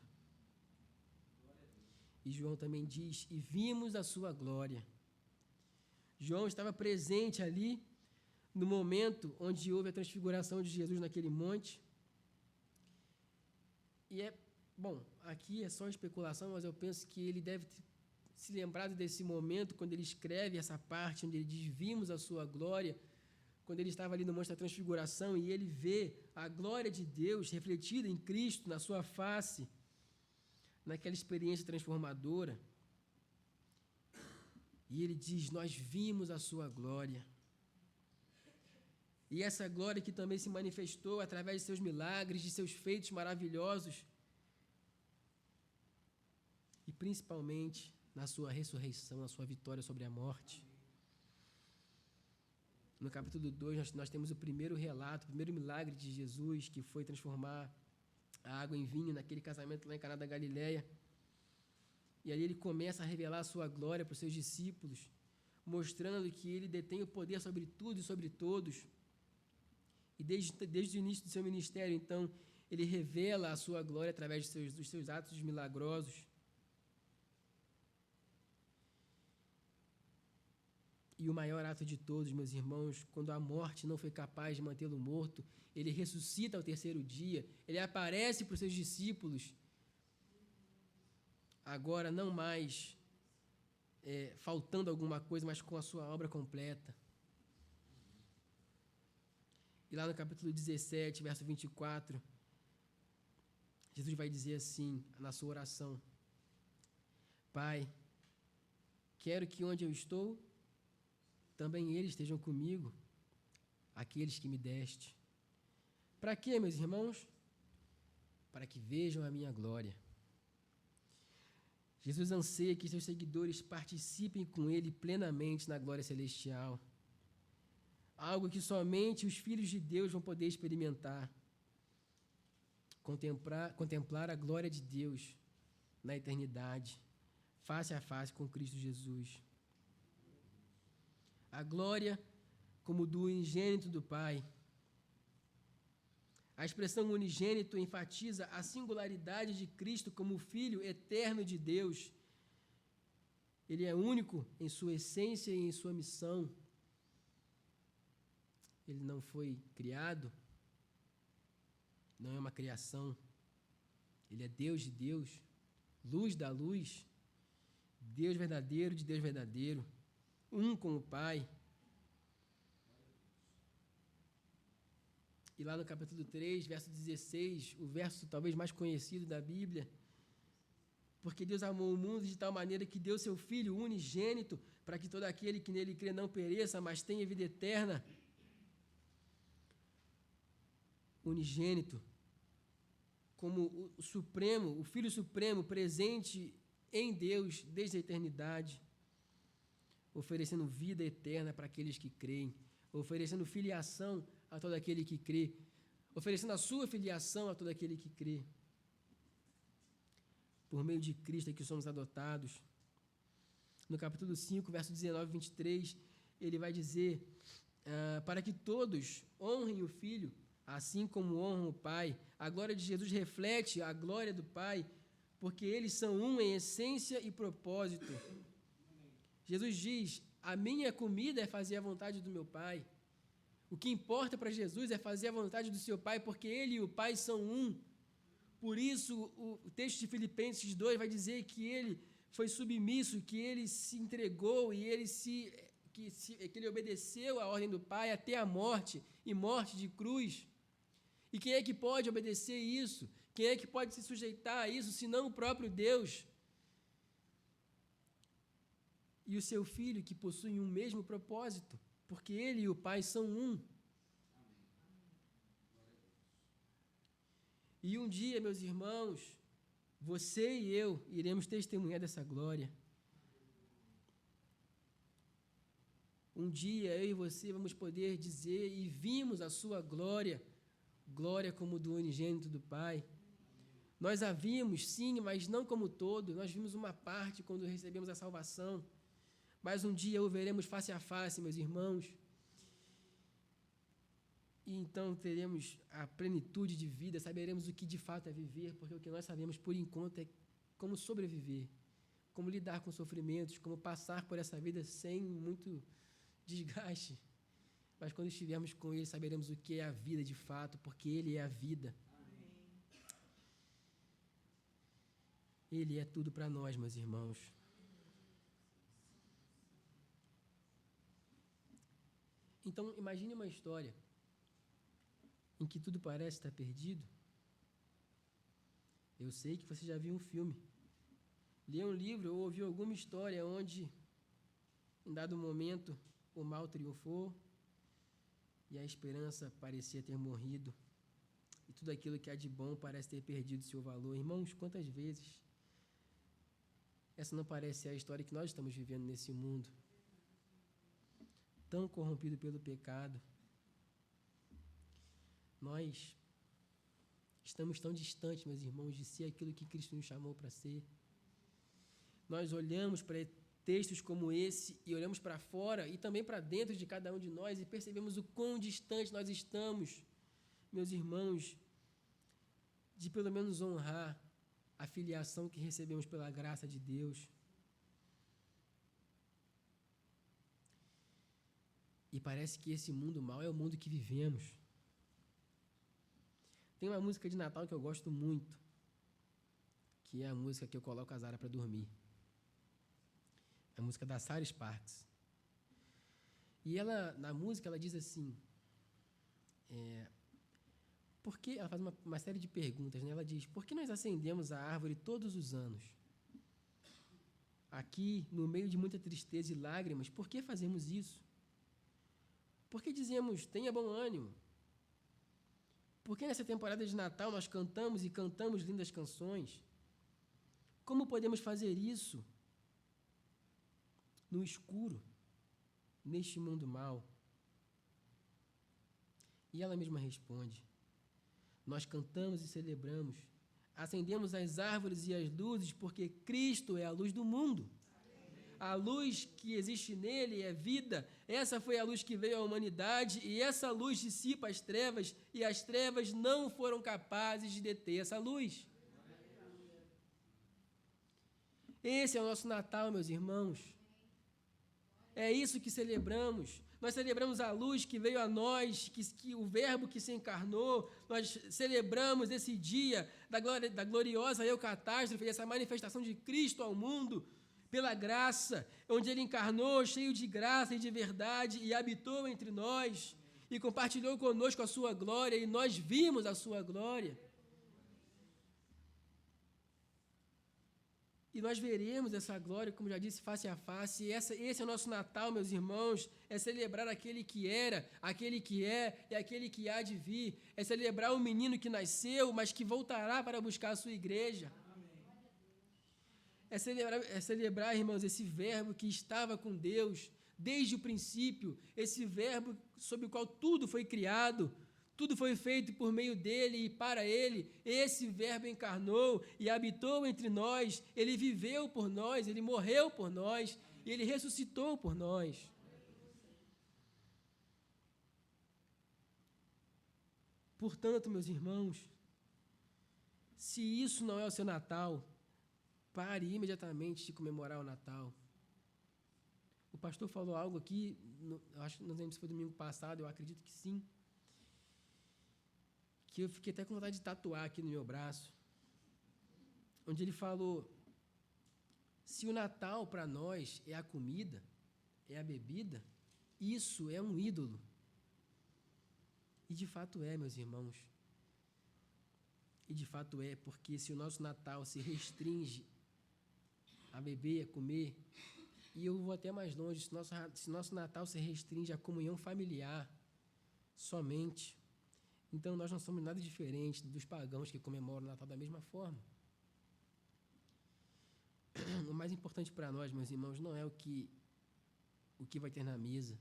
E João também diz: e vimos a sua glória. João estava presente ali no momento onde houve a transfiguração de Jesus naquele monte. E aqui é só especulação, mas eu penso que ele deve ter se lembrado desse momento, quando ele escreve essa parte, onde ele diz: vimos a sua glória, quando ele estava ali no monte da transfiguração, e ele vê a glória de Deus refletida em Cristo, na sua face, naquela experiência transformadora. E ele diz: nós vimos a sua glória. E essa glória que também se manifestou através de seus milagres, de seus feitos maravilhosos, e principalmente na sua ressurreição, na sua vitória sobre a morte. No capítulo 2, nós temos o primeiro relato, o primeiro milagre de Jesus, que foi transformar a água em vinho naquele casamento lá em Caná da Galileia. E ali ele começa a revelar a sua glória para os seus discípulos, mostrando que ele detém o poder sobre tudo e sobre todos. E desde o início do seu ministério, então, ele revela a sua glória através dos seus atos milagrosos. E o maior ato de todos, meus irmãos, quando a morte não foi capaz de mantê-lo morto, ele ressuscita ao terceiro dia, ele aparece para os seus discípulos, agora não mais faltando alguma coisa, mas com a sua obra completa. E lá no capítulo 17, verso 24, Jesus vai dizer assim, na sua oração: Pai, quero que onde eu estou, também eles estejam comigo, aqueles que me deste. Para quê, meus irmãos? Para que vejam a minha glória. Jesus anseia que seus seguidores participem com ele plenamente na glória celestial. Algo que somente os filhos de Deus vão poder experimentar. Contemplar a glória de Deus na eternidade, face a face com Cristo Jesus. A glória como do unigênito do Pai. A expressão unigênito enfatiza a singularidade de Cristo como Filho eterno de Deus. Ele é único em sua essência e em sua missão. Ele não foi criado, não é uma criação. Ele é Deus de Deus, luz da luz, Deus verdadeiro de Deus verdadeiro, um com o Pai. E lá no capítulo 3, verso 16, o verso talvez mais conhecido da Bíblia: porque Deus amou o mundo de tal maneira que deu seu Filho unigênito, para que todo aquele que nele crê não pereça, mas tenha vida eterna. Unigênito, como o Supremo, o Filho Supremo, presente em Deus desde a eternidade, oferecendo vida eterna para aqueles que creem, oferecendo filiação a todo aquele que crê, oferecendo a sua filiação a todo aquele que crê. Por meio de Cristo é que somos adotados. No capítulo 5, verso 19 e 23, ele vai dizer: para que todos honrem o Filho, assim como honram o Pai. A glória de Jesus reflete a glória do Pai, porque eles são um em essência e propósito. Jesus diz: a minha comida é fazer a vontade do meu Pai. O que importa para Jesus é fazer a vontade do seu Pai, porque Ele e o Pai são um. Por isso, o texto de Filipenses 2 vai dizer que Ele foi submisso, que Ele se entregou e que Ele obedeceu à ordem do Pai até a morte, e morte de cruz. E quem é que pode obedecer isso? Quem é que pode se sujeitar a isso, senão o próprio Deus? E o seu Filho, que possuem um mesmo propósito, porque Ele e o Pai são um. E um dia, meus irmãos, você e eu iremos testemunhar dessa glória. Um dia, eu e você vamos poder dizer, e vimos a sua glória, glória como do unigênito do Pai. Nós a vimos, sim, mas não como todo. Nós vimos uma parte quando recebemos a salvação. Mas um dia o veremos face a face, meus irmãos. E então teremos a plenitude de vida, saberemos o que de fato é viver, porque o que nós sabemos por enquanto é como sobreviver, como lidar com sofrimentos, como passar por essa vida sem muito desgaste. Mas quando estivermos com Ele, saberemos o que é a vida de fato, porque Ele é a vida. Ele é tudo para nós, meus irmãos. Então, imagine uma história em que tudo parece estar perdido. Eu sei que você já viu um filme, leu um livro ou ouviu alguma história onde, em dado momento, o mal triunfou e a esperança parecia ter morrido e tudo aquilo que há de bom parece ter perdido seu valor. Irmãos, quantas vezes essa não parece ser a história que nós estamos vivendo nesse mundo, tão corrompido pelo pecado? Nós estamos tão distantes, meus irmãos, de ser aquilo que Cristo nos chamou para ser. Nós olhamos para textos como esse e olhamos para fora e também para dentro de cada um de nós e percebemos o quão distante nós estamos, meus irmãos, de pelo menos honrar a filiação que recebemos pela graça de Deus. E parece que esse mundo mau é o mundo que vivemos. Tem uma música de Natal que eu gosto muito, que é a música que eu coloco a Zara para dormir. É a música da Sarah Sparks. E ela, na música, ela diz assim, porque ela faz uma série de perguntas, né? Ela diz, por que nós acendemos a árvore todos os anos? Aqui, no meio de muita tristeza e lágrimas, por que fazemos isso? Por que dizemos, tenha bom ânimo? Por que nessa temporada de Natal nós cantamos e cantamos lindas canções? Como podemos fazer isso no escuro, neste mundo mau? E ela mesma responde, nós cantamos e celebramos, acendemos as árvores e as luzes porque Cristo é a luz do mundo. A luz que existe nele é vida. Essa foi a luz que veio à humanidade e essa luz dissipa as trevas e as trevas não foram capazes de deter essa luz. Esse é o nosso Natal, meus irmãos. É isso que celebramos. Nós celebramos a luz que veio a nós, que o Verbo que se encarnou. Nós celebramos esse dia da gloriosa eucatástrofe, essa manifestação de Cristo ao mundo, pela graça, onde Ele encarnou, cheio de graça e de verdade, e habitou entre nós, e compartilhou conosco a sua glória, e nós vimos a sua glória. E nós veremos essa glória, como já disse, face a face. E esse é o nosso Natal, meus irmãos, é celebrar aquele que era, aquele que é e aquele que há de vir. É celebrar o menino que nasceu, mas que voltará para buscar a sua igreja. É celebrar, irmãos, esse verbo que estava com Deus desde o princípio, esse verbo sob o qual tudo foi criado, tudo foi feito por meio dele e para ele. Esse verbo encarnou e habitou entre nós, ele viveu por nós, ele morreu por nós e ele ressuscitou por nós. Portanto, meus irmãos, se isso não é o seu Natal, pare imediatamente de comemorar o Natal. O pastor falou algo aqui, acho que não lembro se foi domingo passado, eu acredito que sim, que eu fiquei até com vontade de tatuar aqui no meu braço, onde ele falou: se o Natal para nós é a comida, é a bebida, isso é um ídolo. E de fato é, meus irmãos. E de fato é, porque se o nosso Natal se restringe a beber, a comer, e eu vou até mais longe, se nosso Natal se restringe à comunhão familiar somente, então nós não somos nada diferente dos pagãos que comemoram o Natal da mesma forma. O mais importante para nós, meus irmãos, não é o que vai ter na mesa,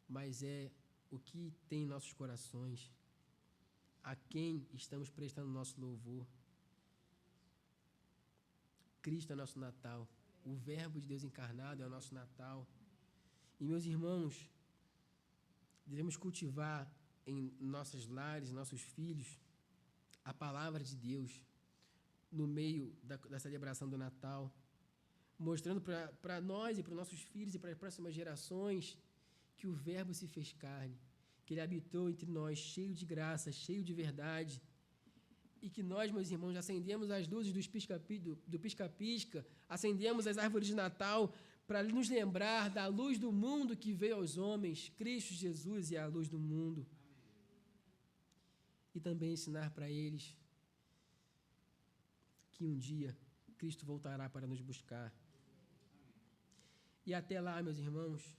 mas é o que tem em nossos corações, a quem estamos prestando nosso louvor. Cristo é nosso Natal, o Verbo de Deus encarnado é o nosso Natal. E, meus irmãos, devemos cultivar em nossos lares, nossos filhos, a palavra de Deus no meio da celebração do Natal, mostrando para nós e para os nossos filhos e para as próximas gerações que o Verbo se fez carne, que Ele habitou entre nós, cheio de graça, cheio de verdade, e que nós, meus irmãos, acendemos as luzes do pisca-pisca, acendemos as árvores de Natal para nos lembrar da luz do mundo que veio aos homens. Cristo Jesus é a luz do mundo. E também ensinar para eles que um dia Cristo voltará para nos buscar. E até lá, meus irmãos,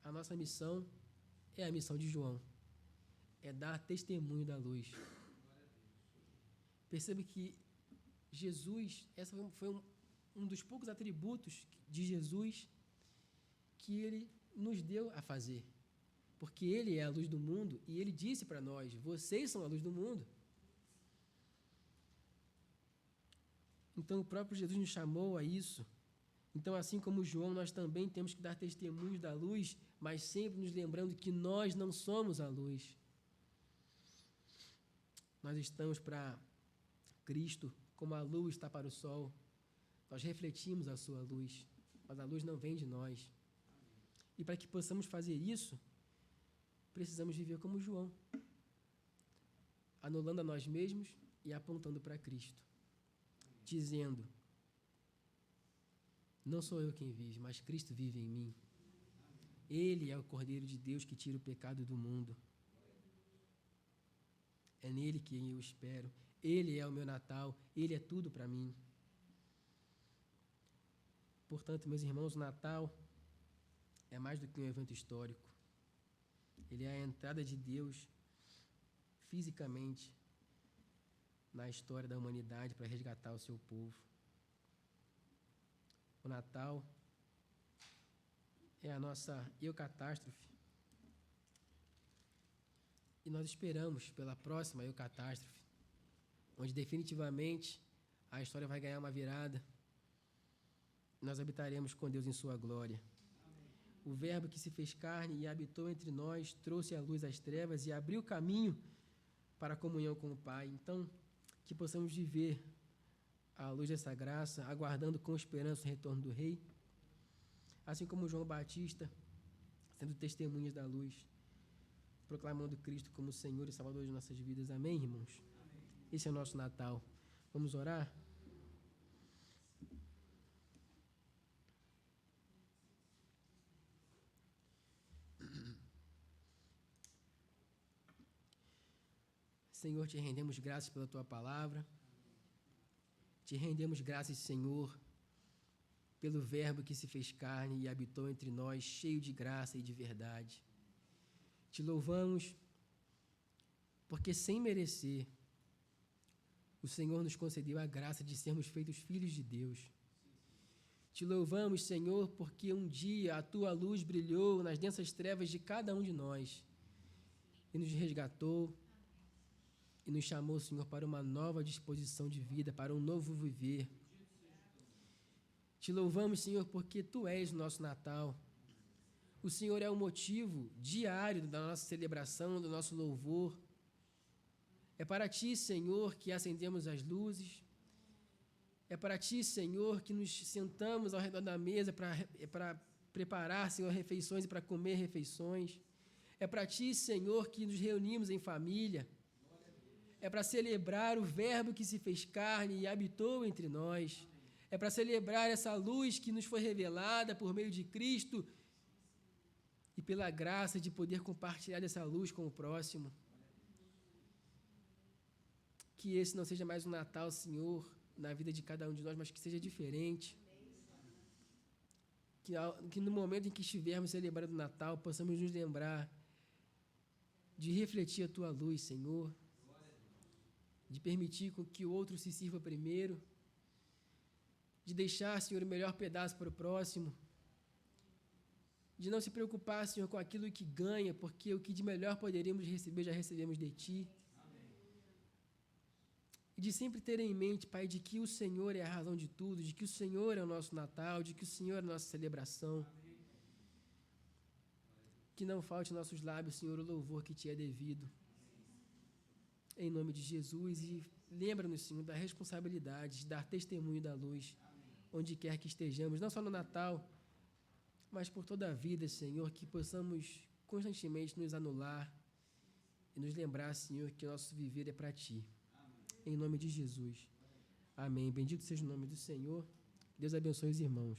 a nossa missão é a missão de João, é dar testemunho da luz. Perceba que Jesus, essa foi um dos poucos atributos de Jesus que Ele nos deu a fazer, porque Ele é a luz do mundo e Ele disse para nós: vocês são a luz do mundo. Então o próprio Jesus nos chamou a isso. Então, assim como João, nós também temos que dar testemunhos da luz, mas sempre nos lembrando que nós não somos a luz. Nós estamos para Cristo como a luz está para o sol. Nós refletimos a sua luz, mas a luz não vem de nós. E para que possamos fazer isso, precisamos viver como João, anulando a nós mesmos e apontando para Cristo, dizendo: não sou eu quem vive, mas Cristo vive em mim. Ele é o Cordeiro de Deus que tira o pecado do mundo. É nele que eu espero. Ele é o meu Natal. Ele é tudo para mim. Portanto, meus irmãos, o Natal é mais do que um evento histórico. Ele é a entrada de Deus fisicamente na história da humanidade para resgatar o seu povo. O Natal é a nossa eucatástrofe. E nós esperamos pela próxima eucatástrofe, onde definitivamente a história vai ganhar uma virada. Nós habitaremos com Deus em sua glória. O Verbo que se fez carne e habitou entre nós, trouxe a luz às trevas e abriu o caminho para a comunhão com o Pai. Então, que possamos viver à luz dessa graça, aguardando com esperança o retorno do Rei, assim como João Batista, sendo testemunhas da luz, proclamando Cristo como Senhor e Salvador de nossas vidas. Amém, irmãos? Amém. Esse é o nosso Natal. Vamos orar? Senhor, te rendemos graças pela tua palavra. Te rendemos graças, Senhor, pelo Verbo que se fez carne e habitou entre nós, cheio de graça e de verdade. Te louvamos porque, sem merecer, o Senhor nos concedeu a graça de sermos feitos filhos de Deus. Te louvamos, Senhor, porque um dia a tua luz brilhou nas densas trevas de cada um de nós e nos resgatou e nos chamou, Senhor, para uma nova disposição de vida, para um novo viver. Te louvamos, Senhor, porque Tu és o nosso Natal. O Senhor é o motivo diário da nossa celebração, do nosso louvor. É para Ti, Senhor, que acendemos as luzes. É para Ti, Senhor, que nos sentamos ao redor da mesa para preparar, Senhor, refeições e para comer refeições. É para Ti, Senhor, que nos reunimos em família. É para celebrar o Verbo que se fez carne e habitou entre nós. É para celebrar essa luz que nos foi revelada por meio de Cristo e pela graça de poder compartilhar dessa luz com o próximo. Que esse não seja mais um Natal, Senhor, na vida de cada um de nós, mas que seja diferente. Que no momento em que estivermos celebrando o Natal, possamos nos lembrar de refletir a Tua luz, Senhor, de permitir que o outro se sirva primeiro, de deixar, Senhor, o melhor pedaço para o próximo, de não se preocupar, Senhor, com aquilo que ganha, porque o que de melhor poderíamos receber, já recebemos de Ti. E de sempre ter em mente, Pai, de que o Senhor é a razão de tudo, de que o Senhor é o nosso Natal, de que o Senhor é a nossa celebração. Que não falte em nossos lábios, Senhor, o louvor que Te é devido. Em nome de Jesus, e lembra-nos, Senhor, da responsabilidade de dar testemunho da luz, onde quer que estejamos, não só no Natal, mas por toda a vida, Senhor, que possamos constantemente nos anular e nos lembrar, Senhor, que o nosso viver é para Ti. Em nome de Jesus. Amém. Bendito seja o nome do Senhor. Deus abençoe os irmãos.